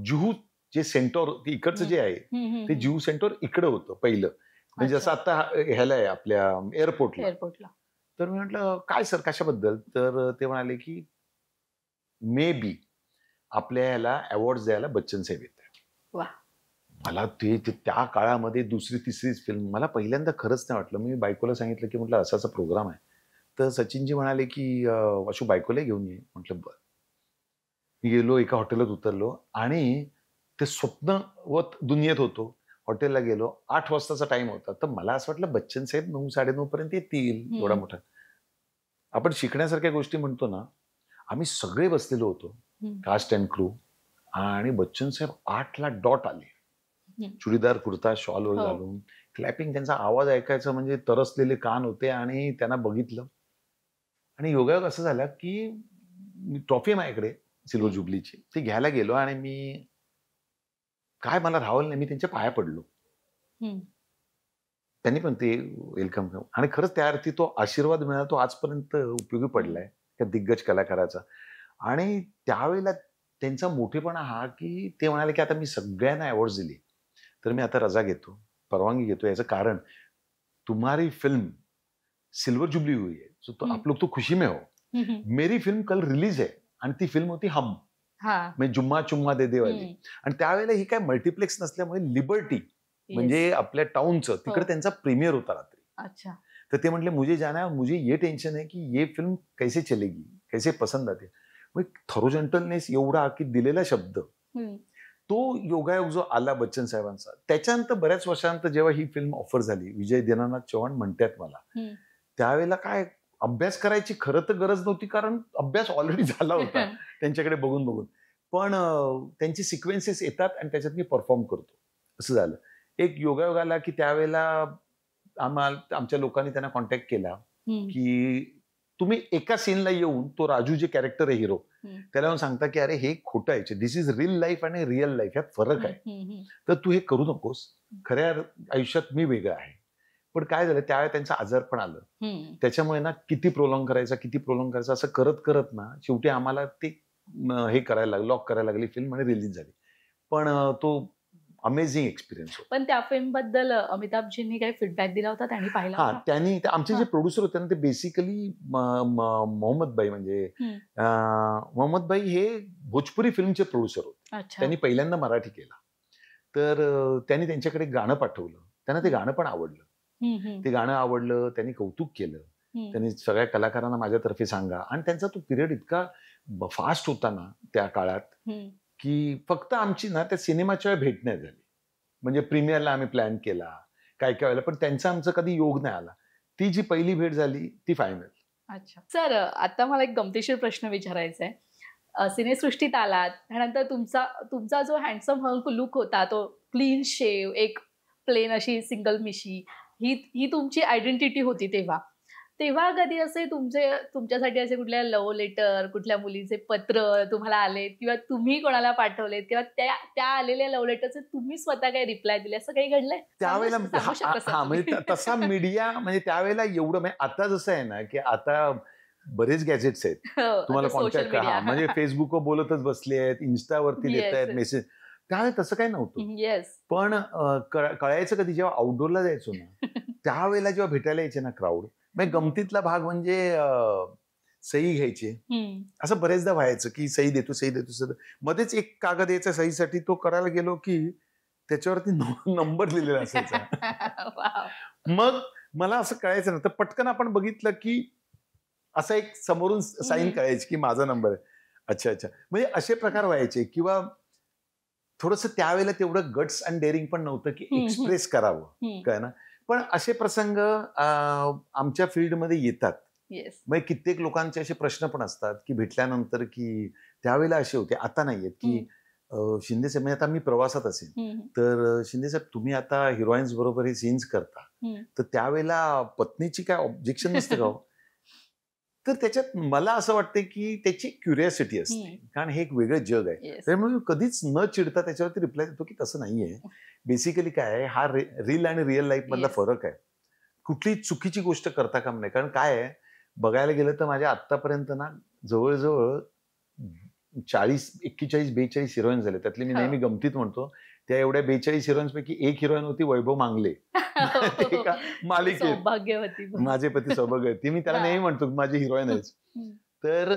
A: जुहू जे सेंटर इकडचं जे आहे ते जुहू सेंटर इकडे होतं पहिलं, म्हणजे जसं आता ह्याला आहे आपल्या एअरपोर्टला. तर मी म्हटलं काय सर कशाबद्दल? तर ते म्हणाले की मे बी आपल्या ह्याला अवॉर्ड द्यायला बच्चन साहेब येत आहे. मला ते त्या काळामध्ये दुसरी तिसरीच फिल्म, मला पहिल्यांदा खरंच नाही वाटलं. मी बायकोला सांगितलं की म्हटलं असा प्रोग्राम आहे. तर सचिनजी म्हणाले की अशोक बायकोला घेऊन ये. म्हटलं बरं. मी गेलो, एका हॉटेलात उतरलो आणि ते स्वप्नवत दुनियेत होतो. हॉटेलला गेलो, 8 वाजताचा टाइम होता. तर मला असं वाटलं बच्चन साहेब 9-9:30 पर्यंत येतील, एवढा मोठा. आपण शिकण्यासारख्या गोष्टी म्हणतो ना, आम्ही सगळे बसलेलो होतो, कास्ट अँड क्रू, आणि बच्चन साहेब 8ला डॉट आले, चुडीदार कुर्ता शॉलवर घालून, क्लॅपिंग. त्यांचा आवाज ऐकायचा म्हणजे तरसलेले कान होते. आणि त्यांना बघितलं आणि योगायोग असं झाला की ट्रॉफी माझ्याकडे सिल्वर जुबलीची, ती घ्यायला गेलो आणि मी काय मला राहवलं नाही, मी त्यांच्या पाया पडलो. त्यांनी पण ते वेलकम. आणि खरंच त्या अर्थी तो आशीर्वाद मिळाला, तो आजपर्यंत उपयोगी पडलाय त्या दिग्गज कलाकाराचा. आणि त्यावेळेला त्यांचा मोठेपणा हा की ते म्हणाले की आता मी सगळ्यांना अवॉर्ड दिली, तर मी आता रजा घेतो, परवानगी घेतो. याचं कारण तुम्हारी फिल्म सिल्वर जुबली हुई है, तो आप लोग तो खुशी में हो. मेरी फिल्म कल रिलीज आहे आणि ती फिल्म होती हम, म्हणजे जुम्मा चुम्मा दे दे वाली. आणि त्यावेळेला ही काय मल्टिप्लेक्स नसल्यामुळे लिबर्टी म्हणजे आपल्या टाउनचं तिकडे त्यांचा प्रीमियर होता रात्री.
B: अच्छा.
A: तर ते म्हटले मुझे जाना है, मुझे ये टेन्शन है की ये फिल्म कैसे चलेगी, कैसे पसंद आते. मग थरोजंटलनेस एवढा की दिलेला शब्द तो योगायोग जो आला बच्चन साहेबांचा. त्याच्यानंतर बऱ्याच वर्षानंतर जेव्हा ही फिल्म ऑफर झाली, विजय दीनानाथ चव्हाण म्हणतात मला, त्यावेळेला काय अभ्यास करायची खरं तर गरज नव्हती, कारण अभ्यास ऑलरेडी झाला होता त्यांच्याकडे बघून बघून. पण त्यांची सिक्वेन्सेस येतात आणि त्याच्यात मी परफॉर्म करतो, असं झालं. एक योगायोग आला की त्यावेळेला आमच्या लोकांनी त्यांना कॉन्टॅक्ट केला की तुम्ही एका सीनला येऊन तो राजू जे कॅरेक्टर आहे हिरो, त्याला येऊन सांगता की अरे हे खोटं आहे, दिस इज रिअल लाईफ आणि रिअल लाईफ ह्यात फरक आहे, तर तू हे करू नकोस, खऱ्या आयुष्यात मी वेगळं आहे. पण काय झालं त्यावेळेला त्यांचं आजार पण आलं, त्याच्यामुळे ना किती प्रोलॉंग करायचं असं करत करत ना शेवटी आम्हाला ते हे करायला लागलं, लॉक करायला लागली फिल्म आणि रिलीज झाली. पण तो अमेझिंग एक्सपिरियन्स होता.
B: पण त्या फिल्म बद्दल अमिताभजींनी काही फीडबॅक दिला होता, त्यांनी पाहिला?
A: हा, त्यांनी आमचे जे प्रोड्युसर होते ना ते बेसिकली मोहम्मद भाई, म्हणजे मोहम्मद भाई हे भोजपुरी फिल्मचे प्रोड्युसर होते. त्यांनी पहिल्यांदा मराठी केला, तर त्यांनी त्यांच्याकडे गाणं पाठवलं, त्यांना ते गाणं पण आवडलं. ते गाणं आवडलं, त्यांनी कौतुक केलं, त्यांनी सगळ्या कलाकारांना माझ्यातर्फे सांगा. आणि त्यांचा तो पिरियड इतका फास्ट होता ना त्या काळात की फक्त आमची ना त्या सिनेमाच्या वेळी भेट नाही झाली, म्हणजे प्रीमियरला आम्ही प्लॅन केला काय काय वेळेला, पण त्यांचा आमचा कधी योग नाही आला. ती जी पहिली भेट झाली ती फायनल.
B: अच्छा सर, आता मला एक गमतीशीर प्रश्न विचारायचा आहे. सिनेसृष्टीत आलात त्यानंतर तुमचा जो हँडसम हंक लुक होता, तो क्लीन शेव, एक प्लेन अशी सिंगल मिशी, ही तुमची आयडेंटिटी होती तेव्हा कधी असे तुमच्यासाठी असे कुठल्या लव्ह लेटर, कुठल्या मुलीचे पत्र तुम्हाला आलेत किंवा तुम्ही कोणाला पाठवलेत किंवा त्या आलेल्या लव्ह लेटरचे तुम्ही स्वतः काही रिप्लाय दिले, असं काही घडलंय
A: त्यावेळेला? म्हणजे तसा मीडिया म्हणजे त्यावेळेला एवढं, म्हणजे आता जसं आहे ना की आता बरेच गॅजेट्स आहेत, तुम्हाला कॉन्टॅक्ट करा, म्हणजे फेसबुकवर बोलतच बसले आहेत, इन्स्टावरती देत आहेत मेसेज. त्यावेळेला तसं काही नव्हतं. पण कळायचं कधी जेव्हा आउटडोअरला जायचो ना त्यावेळेला जेव्हा भेटायला यायचे ना क्राऊड, म्हणजे गमतीतला भाग म्हणजे सही घ्यायची. असं बरेचदा व्हायचं की सही देतो, मध्येच एक कागद यायचा सहीसाठी, तो करायला गेलो की त्याच्यावरती नंबर लिहिलेला असायचा. मग मला असं कळायचं ना, तर पटकन आपण बघितलं की असं एक समोरून साईन कळायची की माझा नंबर आहे. अच्छा, म्हणजे असे प्रकार व्हायचे. किंवा थोडंसं त्यावेळेला तेवढं गट्स अँड डेअरिंग पण नव्हतं की एक्सप्रेस करावं, काय ना. पण असे प्रसंग आमच्या फील्डमध्ये येतात. म्हणजे कित्येक लोकांचे असे प्रश्न पण असतात की भेटल्यानंतर की त्यावेळेला असे होते, आता नाहीयेत, की शिंदे साहेब, म्हणजे आता मी प्रवासात असेल तर शिंदे साहेब तुम्ही आता हिरोईन्स बरोबर हे सीन्स करता, तर त्यावेळेला पत्नीची काय ऑब्जेक्शन नसतं का? तर त्याच्यात मला असं वाटतं की त्याची क्युरिओसिटी असते, कारण हे एक वेगळं जग आहे. त्यामुळे कधीच न चिडता त्याच्यावरती रिप्लाय देतो की तसं नाहीये. बेसिकली काय आहे, हा रील आणि रिअल लाईफ मधला फरक आहे. कुठली चुकीची गोष्ट करता काम नाही, कारण काय आहे, बघायला गेलं तर माझ्या आतापर्यंत ना जवळजवळ 41 42 हिरोईन झाले. त्यातली मी नेहमी गमतीत म्हणतो, त्या एवढ्या 42 हिरोईन्स पैकी एक हिरोईन होती वैभव मांगले. मालिकेत माझे पती सौभाग्यवती, मी त्याला नेहमी म्हणतो माझी हिरोईन आहेच. तर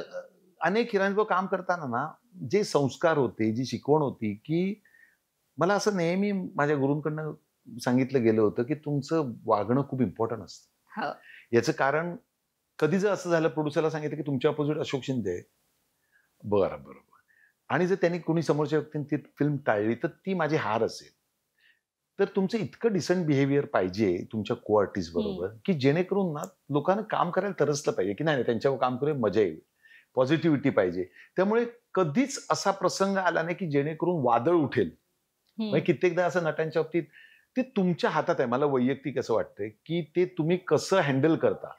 A: अनेक हिरोईन्स काम करताना ना जे संस्कार होते, जी शिकवण होती, की मला असं नेहमी माझ्या गुरूंकडनं सांगितलं गेलं होतं की तुमचं वागणं खूप इम्पॉर्टंट असतं. याचं कारण कधी जर असं झालं, प्रोड्युसरला सांगितलं की तुमच्या अपोजिट अशोक शिंदे आहे, बरोबर, आणि जर त्यांनी कोणी समोरच्या व्यक्तीने ती फिल्म टाळली तर ती माझी हार असेल. तर तुमचं इतकं डिसेंट बिहेवियर पाहिजे तुमच्या को आर्टिस्ट बरोबर की जेणेकरून ना लोकांना काम करायला तरसलं पाहिजे की नाही त्यांच्यावर काम करून मजा येईल, पॉझिटिव्हिटी पाहिजे. त्यामुळे कधीच असा प्रसंग आला नाही की जेणेकरून वादळ उठेल. कित्येकदा असं नटांच्या बाबतीत ते तुमच्या हातात आहे. मला वैयक्तिक असं वाटतंय की ते तुम्ही कसं हँडल करता.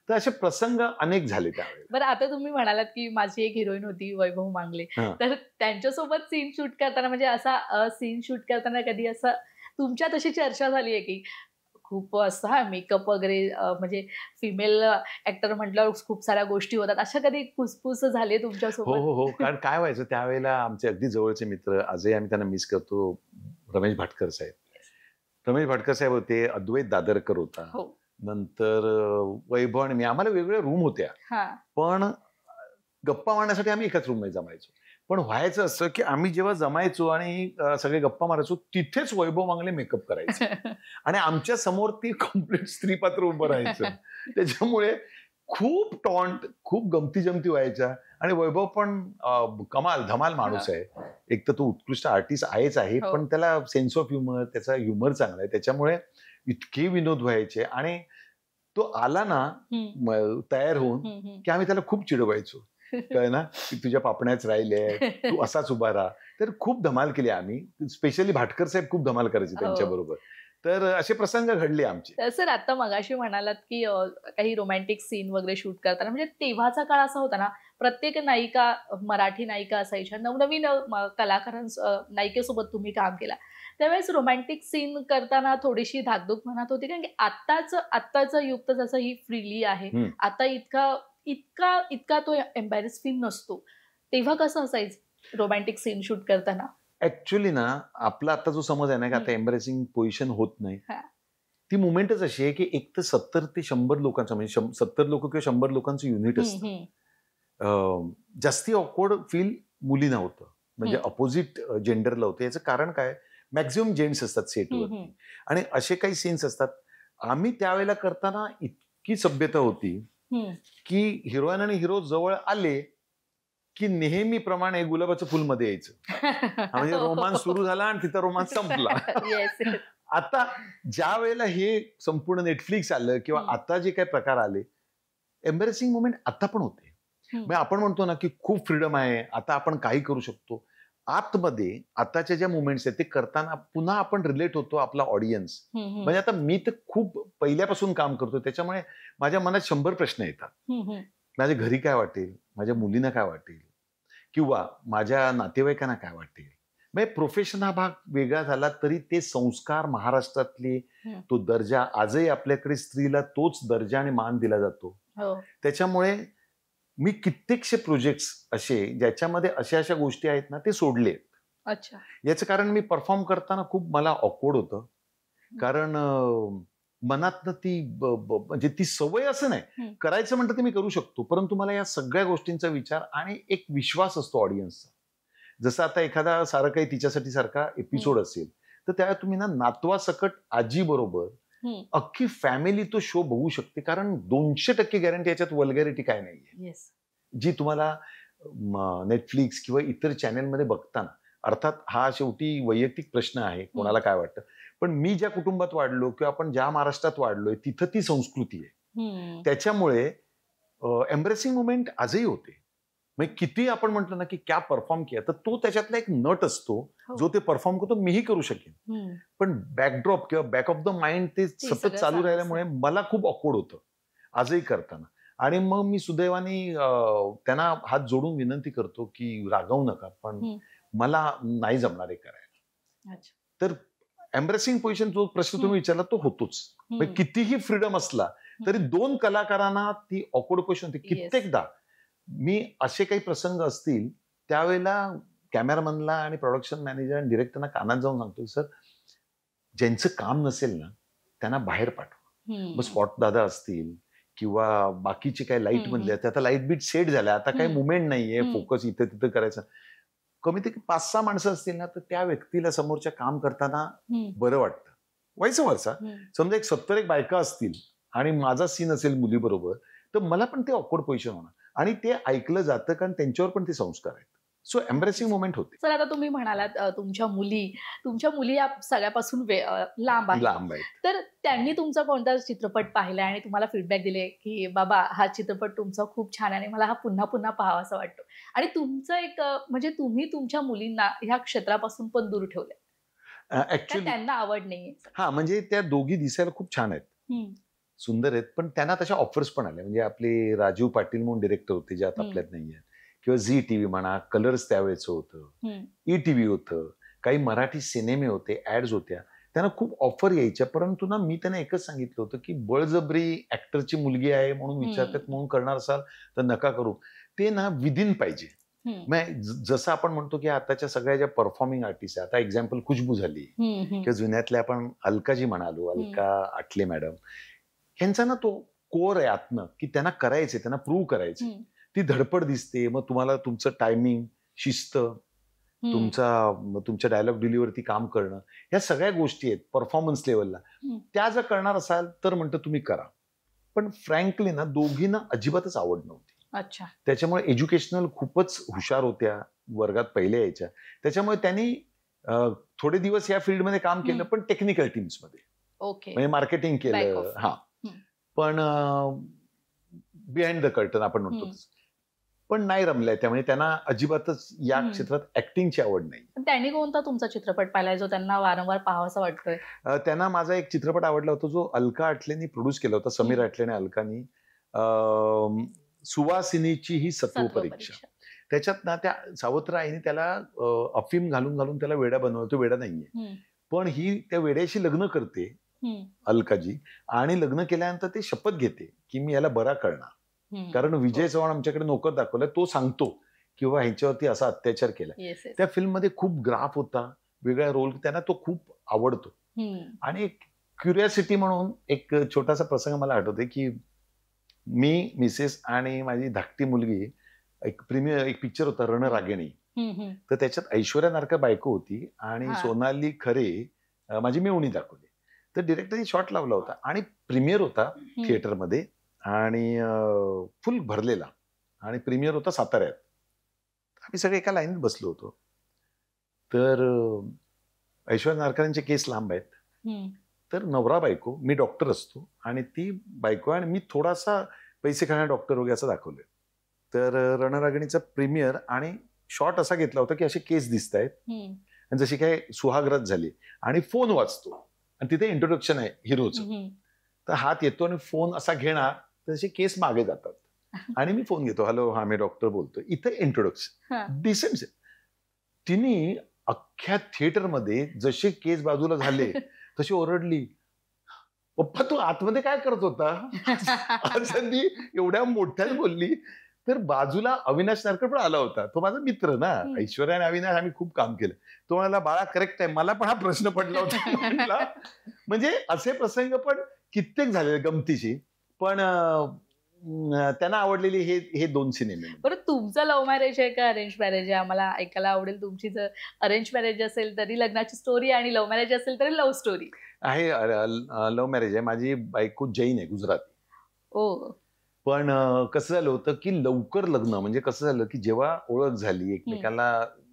A: तर असे प्रसंग अनेक झाले त्यावेळेला.
B: बरं, आता तुम्ही म्हणालात की माझी एक हिरोईन होती वैभव मांगले, तर त्यांच्यासोबत सीन शूट करताना, म्हणजे असा सीन शूट करताना कधी असं तुमच्यात अशी चर्चा झाली आहे की खूप असा मेकअप वगैरे, म्हणजे फिमेल ऍक्टर म्हटल्यावर खूप साऱ्या गोष्टी होतात, अशा कधी कुसपुस झाली तुमच्यासोबत?
A: हो, कारण काय व्हायचं त्यावेळेला आमचे अगदी जवळचे मित्र, आजही आम्ही त्यांना मिस करतो, रमेश भाटकर साहेब. रमेश भाटकर साहेब होते, अद्वैत दादरकर होता, नंतर वैभव आणि मी, आम्हाला वेगवेगळ्या रूम होत्या, पण गप्पा मारण्यासाठी आम्ही एकाच रूममध्ये जमायचो. पण व्हायचं असं की आम्ही जेव्हा जमायचो आणि सगळे गप्पा मारायचो, तिथेच वैभव मांगले मेकअप करायचे आणि आमच्या समोर ती कम्प्लीट स्त्रीपात्र उभं राहायचं. त्याच्यामुळे खूप टॉन्ट, खूप गमती जमती व्हायच्या. आणि वैभव पण कमाल धमाल माणूस आहे. एक तर तो उत्कृष्ट आर्टिस्ट आहेच आहे, पण त्याला सेन्स ऑफ ह्युमर, त्याचा ह्युमर चांगला आहे. त्याच्यामुळे इतके विनोद व्हायचे. आणि तो आला ना तयार होऊन की आम्ही त्याला खूप चिडवायचो, काय ना की तुझ्या पापण्याच राहिले, तू असाच उभा राहा. तर खूप धमाल केली आम्ही. स्पेशली भाटकर साहेब खूप धमाल करायचे त्यांच्याबरोबर. तर असे प्रसंग घडले आमचे.
B: सर, आता मगाशी म्हणालात की काही रोमॅन्टिक सीन वगैरे शूट करताना, म्हणजे तेव्हाचा काळ असा होता ना, प्रत्येक नायिका, मराठी नायिका असायच्या, नवनवीन नायिकेसोबत तुम्ही काम केला. त्यावेळेस रोमॅन्टिक सीन करताना थोडीशी धाकधूक म्हणत होती, कारण की आत्ताचं युग तर जसं ही फ्रीली आहे, आता इतका तो एम्बॅरेस फील नसतो. तेव्हा कसं असायचं रोमॅन्टिक सीन शूट करताना?
A: ऍक्च्युली ना, आपला आता जो समज आहे ना की आता एम्बॅरेसिंग पोझिशन होत नाही, ती मुवमेंटच अशी आहे की एक तर 70 ते 100 लोकांचं, म्हणजे 70 लोक किंवा 100 लोकांचं युनिट असतं. जास्ती ऑकवर्ड फील मुलींना होतं, म्हणजे अपोजिट जेंडरला होतं. याचं कारण काय, मॅक्झिमम जेंट्स असतात सेटवरती आणि असे काही सीन्स असतात. आम्ही त्यावेळेला करताना इतकी सभ्यता होती की हिरोईन आणि हिरो जवळ आले की नेहमीप्रमाणे गुलाबाचं फुल मध्ये यायचं. म्हणजे रोमांस सुरू झाला आणि तिथं रोमांस संपला. आता ज्या वेळेला हे संपूर्ण नेटफ्लिक्स आलं किंवा आता जे काही प्रकार आले, एम्बॅरेसिंग मोमेंट आता पण होते. म्हणजे आपण म्हणतो ना की खूप फ्रीडम आहे, आता आपण काही करू शकतो. आतमध्ये आताच्या ज्या मुवमेंट्स आहेत ते करताना पुन्हा आपण रिलेट होतो आपला ऑडियन्स. म्हणजे आता मी तर खूप पहिल्यापासून काम करतो, त्याच्यामुळे माझ्या मनात 100 प्रश्न येतात. माझ्या घरी काय वाटेल, माझ्या मुलींना काय वाटेल, किंवा माझ्या नातेवाईकांना काय वाटेल. म्हणजे प्रोफेशन हा भाग वेगळा झाला तरी ते संस्कार, महाराष्ट्रातले तो दर्जा, आजही आपल्याकडे स्त्रीला तोच दर्जा आणि मान दिला जातो. त्याच्यामुळे मी कित्येकशे प्रोजेक्ट्स असे ज्याच्यामध्ये अशा गोष्टी आहेत ना, ते सोडले.
B: अच्छा.
A: याचं कारण मी परफॉर्म करताना खूप मला ऑकवर्ड होतं, कारण मनातनं ती म्हणजे ती सवय असं नाही, करायचं म्हणतं ते मी करू शकतो, परंतु मला या सगळ्या गोष्टींचा विचार आणि एक विश्वास असतो ऑडियन्सचा. जसं आता एखादा सारं काही तिच्यासाठी सारखा एपिसोड असेल, तर त्यावेळेला तुम्ही ना नातवासकट आजी बरोबर अख्खी फॅमिली तो शो बघू शकते, कारण 200% गॅरंटी याच्यात वल्गॅरिटी काय नाहीये, जी तुम्हाला नेटफ्लिक्स किंवा इतर चॅनेलमध्ये बघताना. अर्थात हा शेवटी वैयक्तिक प्रश्न आहे, कोणाला काय वाटतं. पण मी ज्या कुटुंबात वाढलो किंवा आपण ज्या महाराष्ट्रात वाढलोय तिथं ती संस्कृती आहे. त्याच्यामुळे एम्ब्रेसिंग मुवमेंट आजही होते. म्हणजे किती आपण म्हटलं ना की क्या परफॉर्म किया, तर तो त्याच्यातला एक नट असतो जो ते परफॉर्म करतो. मीही करू शकेन, पण बॅकड्रॉप किंवा बॅक ऑफ द माइंड ते सतत चालू राहिल्यामुळे मला खूप ऑकवर्ड होतं आजही करताना. आणि मग मी सुदैवाने त्यांना हात जोडून विनंती करतो की रागवू नका, पण मला नाही जमणार हे करायला. तर एम्ब्रेसिंग पोझिशन, जो प्रश्न तुम्ही विचारला तो होतोच. कितीही फ्रीडम असला तरी 2 कलाकारांना ती ऑकवर्ड पोझिशन होती. कित्येकदा मी असे काही प्रसंग असतील त्यावेळेला कॅमेरामनला आणि प्रोडक्शन मॅनेजर आणि डिरेक्टरना कानात जाऊन सांगतो, सर ज्यांचं काम नसेल ना त्यांना बाहेर पाठवा. मग स्पॉट दादा असतील किंवा बाकीचे काही लाईट मधले, आता लाईट बीट सेट झाल्या, आता काही मुवमेंट नाहीये, फोकस इथे तिथं करायचं. कमीत कमी 5-6 माणसं असतील ना, तर त्या व्यक्तीला समोरच्या काम करताना बरं वाटतं. व्हायचं वरचा समजा 70 बायका असतील आणि माझा सीन असेल मुलीबरोबर, तर मला पण ते ऑकवर्ड पोझिशन होणार आणि ते ऐकलं जातं, कारण त्यांच्यावर पण ते संस्कार आहेत. सो एम्ब्रेसिंग मोमेंट होते.
B: सर, आता तुम्ही म्हणालात तुमच्या मुली या सगळ्यापासून लांब आहेत. तर त्यांनी तुमचा कोणता चित्रपट पाहिला आणि तुम्हाला फीडबॅक दिले की बाबा हा चित्रपट तुमचा खूप छान आहे आणि मला हा पुन्हा पुन्हा पाहावासा वाटतो, आणि तुमचं एक म्हणजे तुम्ही तुमच्या मुलींना ह्या क्षेत्रापासून पण दूर ठेवलंय, ऍक्च्युअली त्यांना आवड नाहीये?
A: हा, म्हणजे त्या दोघी दिसायला खूप छान आहेत, सुंदर आहेत, पण त्यांना तशा ऑफर्स पण आल्या. म्हणजे आपले राजीव पाटील म्हणून डिरेक्टर होते, जे आता आपल्यात नाहीये, किंवा झी टीव्ही म्हणा, कलर्स त्यावेळेचं होतं, ई टीव्ही होतं, काही मराठी सिनेमे होते, ऍड्स होत्या, त्यांना खूप ऑफर यायच्या. परंतु ना मी त्यांना एकच सांगितलं होतं की बळजबरी ऍक्टरची मुलगी आहे म्हणून विचारतात म्हणून करणार असाल तर नका करू. ते ना विदिन पाहिजे. जसं आपण म्हणतो की आताच्या सगळ्या ज्या परफॉर्मिंग आर्टिस्ट आहे, आता एक्झाम्पल खुशबू झाली, किंवा जुन्यातल्या आपण अलकाजी म्हणालो, अलका आठले मॅडम, ह्यांचा ना तो कोर आहे आतनं, की त्यांना करायचे, त्यांना प्रूव्ह करायचे. ती धडपड दिसते. मग तुम्हाला तुमचं टायमिंग, शिस्त, तुमच्या डायलॉग डिलिव्हरीवरती काम करणं, ह्या सगळ्या गोष्टी आहेत परफॉर्मन्स लेवलला. त्या जर करणार असाल तर म्हणतो तुम्ही करा. पण फ्रँकली ना दोघींना अजिबातच आवड नव्हती.
B: अच्छा.
A: त्याच्यामुळे एज्युकेशनल खूपच हुशार होत्या, वर्गात पहिल्या यायच्या. त्याच्यामुळे त्यांनी थोडे दिवस या फील्डमध्ये काम केलं, पण टेक्निकल टीम्समध्ये.
B: ओके.
A: म्हणजे मार्केटिंग केलं. हा. पण बिहाइंड द कर्टन आपण म्हणतो, पण नाही रमलंय. त्यामुळे त्यांना अजिबातच या क्षेत्रात ऍक्टिंगची आवड नाही.
B: त्यांनी कोणता तुमचा चित्रपट पाहिलाय जो त्यांना वारंवार पाहावासा वाटतोय?
A: त्यांना माझा एक चित्रपट आवडला होता जो अलका अटलेनी प्रोड्यूस केला होता, समीर अटले आणि अलकानी. सुवासिनीची ही सत्व परीक्षा. त्याच्यात ना त्या सावत्र आईने त्याला अफीम घालून घालून त्याला वेडा बनवतो. तो वेडा नाहीये, पण ही त्या वेड्याशी लग्न करते अलकाजी, आणि लग्न केल्यानंतर ते शपथ घेते की मी याला बरा करणार. कारण विजय चव्हाण आमच्याकडे नोकर दाखवलाय, तो सांगतो किंवा ह्याच्यावरती असा अत्याचार केला. त्या फिल्म मध्ये खूप ग्राफ होता, वेगळा रोल, त्यांना तो खूप आवडतो. आणि एक क्युरियोसिटी म्हणून एक छोटासा प्रसंग मला आठवते की मी, मिसेस आणि माझी धाकटी मुलगी एक पिक्चर होता रणरागिणी. तर त्याच्यात ऐश्वर्या नारकर बायको होती आणि सोनाली खरे माझी मेवणी दाखवली. तर डिरेक्टरने शॉट लावला होता आणि प्रीमियर होता थिएटरमध्ये आणि फुल भरलेला, आणि प्रीमियर होता साताऱ्यात. आम्ही सगळे एका लाईनीत बसलो होतो. तर ऐश्वर्या नारकरांचे केस लांब आहेत. तर नवरा बायको, मी डॉक्टर असतो आणि ती बायको, आणि मी थोडासा पैसे खाणारा डॉक्टर वगैरे असं दाखवलंय. तर रणरागिणीचा प्रीमियर आणि शॉट असा घेतला होता की असे केस दिसत आहेत आणि जशी काय सुहागरात झाली आणि फोन वाजतो आणि तिथे इंट्रोडक्शन आहे हिरोचं. तर हात येतो आणि फोन असा घेणार तर असे केस मागे जातात आणि मी फोन घेतो, हॅलो, हा मी डॉक्टर बोलतोय. इथे इंट्रोडक्शन डिसेंट. तिने अख्ख्या थिएटरमध्ये जसे केस बाजूला झाले तशी ओरडली, पप्पा तू आतमध्ये काय करत होता? असं ती एवढ्या मोठ्याच बोलली. तर बाजूला अविनाश नारकर पण आला होता, तो माझा मित्र ना. ऐश्वर्या आणि अविनाश आम्ही खूप काम केलं. तो म्हणाला, बाळा करेक्ट आहे, मला पण हा प्रश्न पडला होता. म्हणजे असे प्रसंग पण कित्येक झाले गमतीशी. पण त्यांना आवडलेली हे 2 सिनेमे.
B: बरं, तुमचं लव्ह मॅरेज आहे का अरेंज मॅरेज आहे? आम्हाला ऐकायला आवडेल. तुमची जर अरेंज मॅरेज असेल तरी लग्नाची स्टोरी आणि लव्ह मॅरेज असेल तरी लव्ह स्टोरी
A: आहे. लव्ह मॅरेज आहे. माझी बायको जैन आहे, गुजराती.
B: ओ.
A: पण कसं झालं होतं की लवकर लग्न, म्हणजे कसं झालं की जेव्हा ओळख झाली एकमेकांना,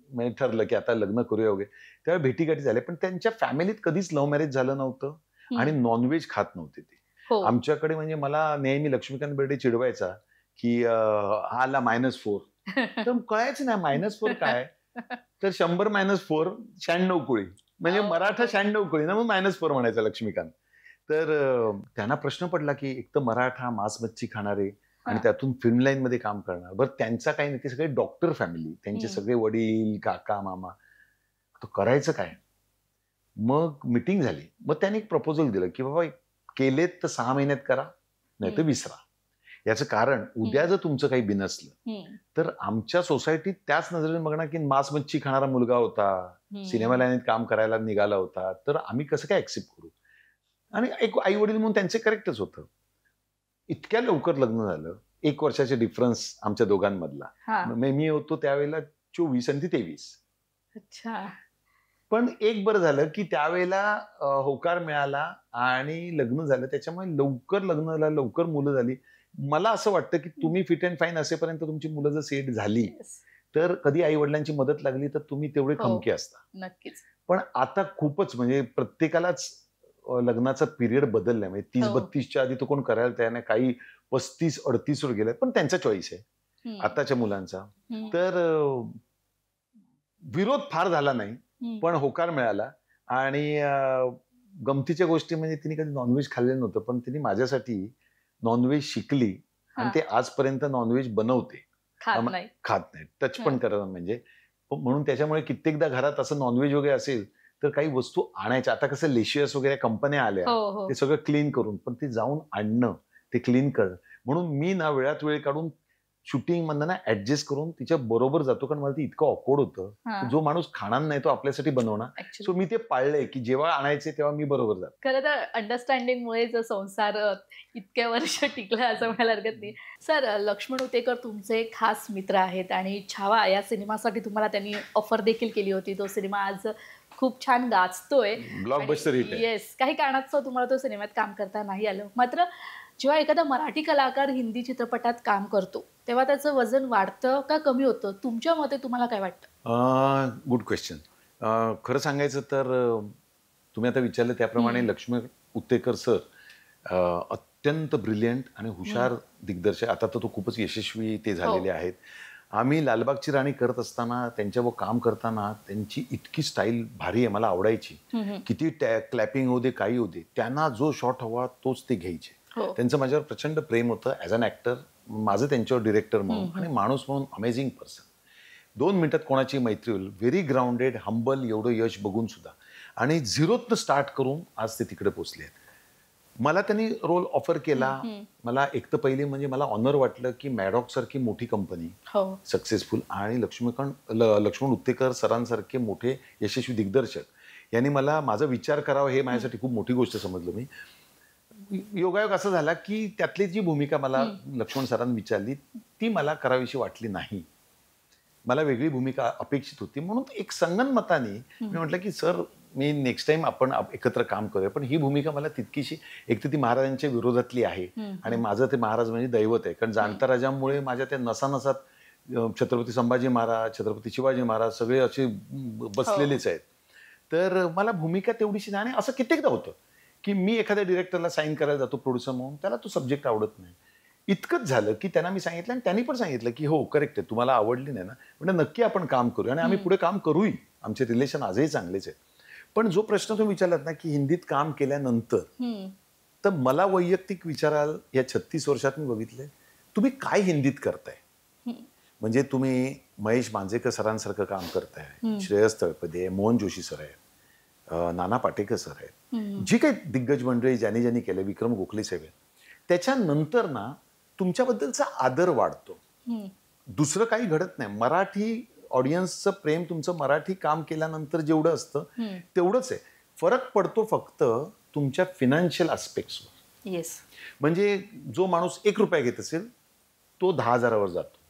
A: म्हणजे ठरलं की आता लग्न करूया वगैरे, तेव्हा भेटीगाठी झाल्या. पण त्यांच्या फॅमिलीत कधीच लव्ह मॅरेज झालं नव्हतं आणि नॉनव्हेज खात नव्हते ते. आमच्याकडे म्हणजे मला नेहमी लक्ष्मीकांत बेर्डे चिडवायचा की हा आला -4. तर कळायचं नाही -4 काय. तर 100 - 4 96 कुळी, म्हणजे मराठा 96 कुळी ना, मग -4 म्हणायचा लक्ष्मीकांत. तर त्यांना प्रश्न पडला की एक तर मराठा, मांस मच्छी खाणारे आणि त्यातून फिल्म लाईन मध्ये काम करणार. बरं, त्यांचा काही नाही, ते सगळे डॉक्टर फॅमिली, त्यांचे सगळे वडील, काका, मामा. तर करायचं काय? मग मिटिंग झाली. मग त्यांनी एक प्रपोजल दिलं की बाबा केलेत तर 6 महिन्यात करा, नाही तर विसरा. याचं कारण, उद्या जर तुमचं काही बिनसलं तर आमच्या सोसायटीत त्याच नजरेने बघणार की मांस मच्छी खाणारा मुलगा होता, सिनेमा लाईनीत काम करायला निघाला होता, तर आम्ही कसं काय ऍक्सेप्ट करू. आणि एक आई वडील म्हणून त्यांचे करेक्टच होतं. इतक्या लवकर लग्न झालं, 1 वर्षाचे डिफरन्स आमच्या दोघांमधला. मी होतो त्यावेळेला 24 आणि ती 23.
B: अच्छा.
A: पण एक बरं झालं की त्यावेळेला होकार मिळाला आणि लग्न झालं. त्याच्यामुळे लवकर लग्न झालं, लवकर मुलं झाली. मला असं वाटतं की तुम्ही फिट अँड फाईन असेपर्यंत तुमची मुलं जर सेट झाली तर कधी आई वडिलांची मदत लागली तर तुम्ही तेवढे खमके असता.
B: नक्कीच.
A: पण आता खूपच, म्हणजे प्रत्येकालाच लग्नाचा पिरियड बदललाय. म्हणजे 30-32च्या आधी तो कोण करायला तयार नाही. काही 35-38 वर गेलाय, पण त्यांचा चॉईस आहे आताच्या मुलांचा. तर विरोध फार झाला नाही, पण होकार मिळाला. आणि गमतीच्या गोष्टी म्हणजे तिने कधी नॉनव्हेज खाल्लेलं नव्हतं, पण तिने माझ्यासाठी नॉनव्हेज शिकली आणि ते आजपर्यंत नॉनव्हेज बनवते. खात नाही, टच पण करत म्हणजे. म्हणून त्याच्यामुळे कित्येकदा घरात असं नॉनव्हेज वगैरे असेल तर काही वस्तू आणायच्या. आता कसं लेशियस वगैरे कंपन्या आल्या, ते सगळं क्लीन करून, पण ते जाऊन आणणं, ते क्लीन करणं. म्हणून मी ना वेळात वेळ काढून शूटिंग मधनं ना ऍडजस्ट करून तिच्या बरोबर जातो, कारण मला ते इतकं ऑकवर्ड होतं. जो माणूस खाणार नाही तो आपल्यासाठी बनवणार. सो मी ते पाळलंय की जेव्हा आणायचे तेव्हा मी बरोबर जातो.
B: खरं तर अंडरस्टँडिंगमुळे जो संसार इतक्या वर्ष टिकला असं म्हणायला हरकत नाही. सर, लक्ष्मण उतेकर तुमचे खास मित्र आहेत आणि छावा या सिनेमासाठी तुम्हाला त्यांनी ऑफर देखील केली होती. तो सिनेमा आज खूप छान गाजतोय.
A: ब्लॉकबस्टर हिट आहे.
B: येस, काही कारणास्तव तुम्हाला तो सिनेमात काम करता नाही आलं. मात्र जेव्हा एखादा मराठी कलाकार हिंदी चित्रपटात काम करतो तेव्हा त्याचं वजन वाढतं का कमी होतं? तुमच्या मते तुम्हाला काय वाटतं?
A: Good question. खरं सांगायचं तर तुम्ही आता विचारलं त्याप्रमाणे लक्ष्मण उतेकर सर अत्यंत ब्रिलियंट आणि हुशार दिग्दर्शक. आता तर तो खूपच यशस्वी ते झालेले आहेत. आम्ही लालबागची राणी करत असताना त्यांच्यावर काम करताना त्यांची इतकी स्टाईल भारी आहे, मला आवडायची. किती क्लॅपिंग होऊ दे काही होऊ दे, त्यांना जो शॉट हवा तोच ते घ्यायचे. त्यांचं माझ्यावर प्रचंड प्रेम होतं ॲज अन ॲक्टर, माझं त्यांच्यावर डिरेक्टर म्हणून आणि माणूस म्हणून अमेझिंग पर्सन. 2 मिनिटात कोणाची मैत्री होईल. व्हेरी ग्राउंडेड, हंबल, एवढं यश बघून सुद्धा आणि झिरोतनं स्टार्ट करून आज ते तिकडे पोचले आहेत. मला त्यांनी रोल ऑफर केला. मला एक तर पहिली म्हणजे मला ऑनर वाटलं की मॅडॉक सारखी मोठी कंपनी सक्सेसफुल आणि लक्ष्मण उतेकर सरांसारखे मोठे यशस्वी दिग्दर्शक यांनी मला माझा विचार करावा हे माझ्यासाठी खूप मोठी गोष्ट समजलं मी. योगायोग असा झाला की त्यातली जी भूमिका मला लक्ष्मण सरांनी विचारली ती मला करावीशी वाटली नाही. मला वेगळी भूमिका अपेक्षित होती. म्हणून एक संगनमताने मी म्हटलं की सर मी नेक्स्ट टाइम आपण एकत्र काम करूया, पण ही भूमिका मला तितकीशी, एक तर ती महाराजांच्या विरोधातली आहे आणि माझं ते महाराज म्हणजे दैवत आहे. कारण जाणता राजांमुळे माझ्या त्या नसानसात छत्रपती संभाजी महाराज, छत्रपती शिवाजी महाराज सगळे असे बसलेलेच आहेत. तर मला भूमिका तेवढीशी नाही. आणि असं कित्येकदा होतं की मी एखाद्या डिरेक्टरला साईन करायला जातो प्रोड्युसर म्हणून, त्याला तो सब्जेक्ट आवडत नाही. इतकंच झालं की त्यांना मी सांगितलं आणि त्यांनी पण सांगितलं की हो करेक्ट आहे, तुम्हाला आवडली नाही ना, म्हणजे नक्की आपण काम करूया आणि आम्ही पुढे काम करूही. आमचे रिलेशन आजही चांगलेच आहेत. पण जो प्रश्न तुम्ही विचारलात ना की हिंदीत काम केल्यानंतर, तर मला वैयक्तिक विचाराल या 36 वर्षात मी बघितलंय तुम्ही काय हिंदीत करताय. म्हणजे तुम्ही महेश मांजरेकर सरांसारखं काम करताय, श्रेयस तळपदे, मोहन जोशी सर आहेत, नाना पाटेकर सर आहेत, जी काही दिग्गज मंडळी ज्यांनी केलं, विक्रम गोखले साहेब, त्याच्यानंतर ना तुमच्याबद्दलचा आदर वाढतो. दुसरं काही घडत नाही. मराठी ऑडियन्सचं प्रेम तुमचं मराठी काम केल्यानंतर जेवढं असतं तेवढंच आहे. फरक पडतो फक्त तुमच्या फिनान्शियल आस्पेक्ट्सवर.
B: येस.
A: म्हणजे जो माणूस 1 रुपया घेत असेल तो 10,000वर जातो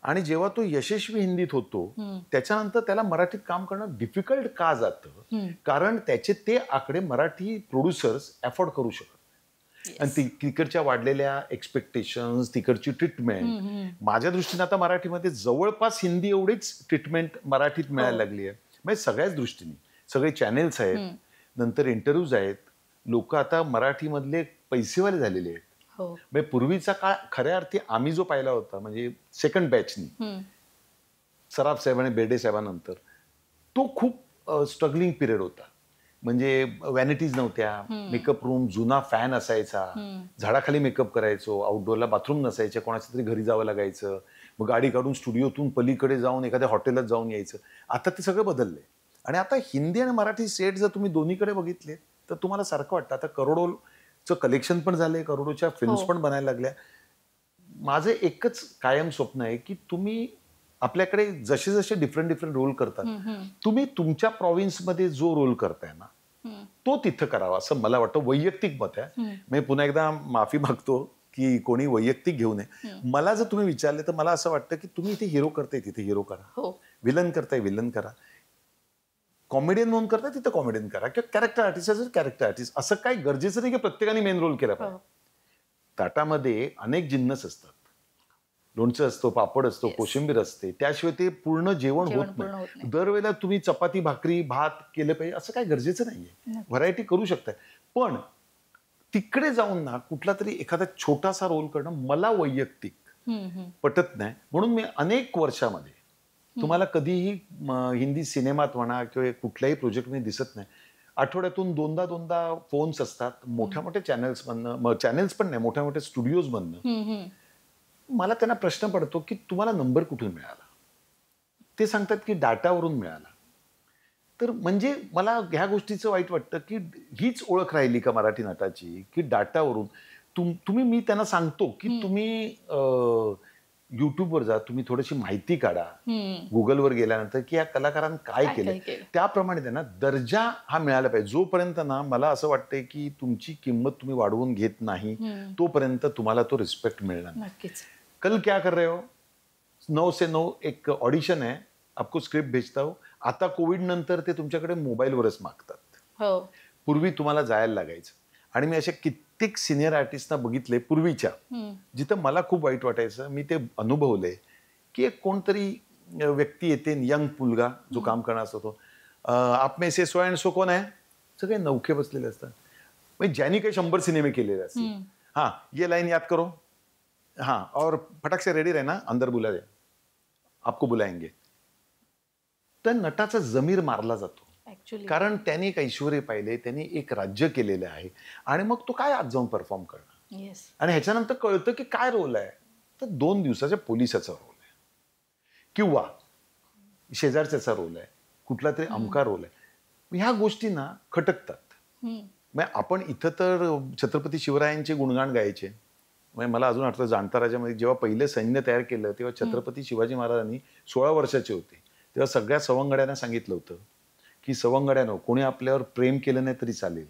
A: आणि जेव्हा तो यशस्वी हिंदीत होतो त्याच्यानंतर त्याला मराठीत काम करणं डिफिकल्ट का जातं, कारण त्याचे ते आकडे मराठी प्रोड्युसर्स अफोर्ड करू शकत. आणि तिकडच्या वाढलेल्या एक्सपेक्टेशन्स, तिकडची ट्रीटमेंट, माझ्या दृष्टीने आता मराठीमध्ये जवळपास हिंदी एवढीच ट्रीटमेंट मराठीत मिळायला लागली आहे. म्हणजे सगळ्याच दृष्टीने सगळे चॅनेल्स आहेत, नंतर इंटरव्ह्यूज आहेत, लोक आता मराठीमधले पैसेवाले झालेले आहेत. म्हणजे पूर्वीचा काळ खऱ्या अर्थी आम्ही जो पाहिला होता म्हणजे सेकंड बॅचनी सराफ साहेब आणि बेर्डे साहेबांनंतर, तो खूप स्ट्रगलिंग पिरियड होता. म्हणजे व्हॅनिटीज नव्हत्या, मेकअप रूम जुना फॅन असायचा, झाडाखाली मेकअप करायचो, आउटडोअरला बाथरूम नसायचे, कोणाच्या तरी घरी जावं लागायचं, मग गाडी काढून स्टुडिओतून पलीकडे जाऊन एखाद्या हॉटेलात जाऊन यायचं. आता ते सगळं बदललंय. आणि आता हिंदी आणि मराठी सेट जर तुम्ही दोन्हीकडे बघितले तर तुम्हाला सारखं वाटतं. आता करोडोचं कलेक्शन पण झालंय, करोडोच्या फिल्म्स पण बनायला लागल्या. माझं एकच कायम स्वप्न आहे की तुम्ही आपल्याकडे जसे जसे डिफरंट रोल करतात, तुम्ही तुमच्या प्रॉव्हिन्समध्ये जो रोल करताय ना तो तिथं करावा असं मला वाटतं. वैयक्तिक मत आहे. मी पुन्हा एकदा माफी मागतो की कोणी वैयक्तिक घेऊ नये. मला जर तुम्ही विचारले तर मला असं वाटतं की तुम्ही इथे हिरो करताय तिथे हिरो करा, विलन करताय विलन करा, कॉमेडियन म्हणून करताय तिथं कॉमेडियन करा, किंवा कॅरेक्टर आर्टिस्ट असेल कॅरेक्टर आर्टिस्ट. असं काही गरजेचं नाही की प्रत्येकाने मेन रोल केला पाहिजे. ताटामध्ये अनेक जिन्नस असतात, लोणचं असतो, पापड असतो, कोशिंबीर असते, त्याशिवाय ते पूर्ण जेवण होत नाही. दरवेळेला तुम्ही चपाती भाकरी भात केलं पाहिजे असं काही गरजेचं नाहीये. व्हरायटी करू शकताय. पण तिकडे जाऊन ना कुठला तरी एखादा छोटासा रोल करणं मला वैयक्तिक पटत नाही. म्हणून मी अनेक वर्षामध्ये तुम्हाला कधीही हिंदी सिनेमात म्हणा किंवा कुठल्याही प्रोजेक्टमध्ये दिसत नाही. आठवड्यातून दोनदा फोन्स असतात मोठ्या मोठ्या चॅनल्स मधनं, चॅनल्स पण नाही मोठ्या मोठ्या स्टुडिओज मधनं. मला त्यांना प्रश्न पडतो की तुम्हाला नंबर कुठून मिळाला. ते सांगतात की डाटावरून मिळाला. तर म्हणजे मला ह्या गोष्टीचं वाईट वाटतं की हीच ओळख राहिली का मराठी नटाची की डाटावरून तुम्ही. मी त्यांना सांगतो की तुम्ही युट्यूबवर जा, तुम्ही थोडीशी माहिती काढा गुगलवर गेल्यानंतर की या कलाकारांनी काय केलं, त्याप्रमाणे त्यांना दर्जा हा मिळाला पाहिजे. जोपर्यंत ना मला असं वाटतंय की तुमची किंमत तुम्ही वाढवून घेत नाही तोपर्यंत तुम्हाला तो रिस्पेक्ट मिळणार नाही. कल क्या कर रहे हो, 9 से 9 एक ऑडिशन आहे, आपको स्क्रिप्ट भेजता हो. आता कोविड नंतर ते तुमच्याकडे मोबाईलवरच मागतात. पूर्वी तुम्हाला जायला लागायचं. आणि मी अशा कित्येक सिनियर आर्टिस्टना बघितले पूर्वीच्या, जिथं मला खूप वाईट वाटायचं. मी ते अनुभवले की एक कोणतरी व्यक्ती येते, यंग मुलगा जो काम करणार असतो, आप में से सो अँड सो कोण आहे, सगळे नौखे बसलेले असतात. म्हणजे ज्यांनी काही 100 सिनेमे केलेले असतात. हाँ ये लाइन याद करो, हाँ और फटाक से रेडी रहना, अंदर बुला दे, आपको बुलाएंगे. तर नटाचा जमीर मारला जातो. कारण त्यांनी एक ऐश्वर्य पाहिले, त्यांनी एक राज्य केलेलं आहे आणि मग तो काय आज जाऊन परफॉर्म करणार. आणि ह्याच्यानंतर कळतं की काय रोल आहे, तर 2 दिवसाच्या पोलिसाचा रोल आहे किंवा शेजारच्याचा रोल आहे, कुठला तरी अमका रोल आहे. ह्या गोष्टी ना खटकतात. मग आपण इथं तर छत्रपती शिवरायांचे गुणगान गायचे. मला अजून आठवतं जाणता राजामध्ये जेव्हा पहिलं सैन्य तयार केलं तेव्हा छत्रपती शिवाजी महाराजांनी 16 वर्षाचे होते तेव्हा सगळ्या सवंगड्यांना सांगितलं होतं की सवंगड्यानो, कोणी आपल्यावर प्रेम केलं नाही तरी चालेल,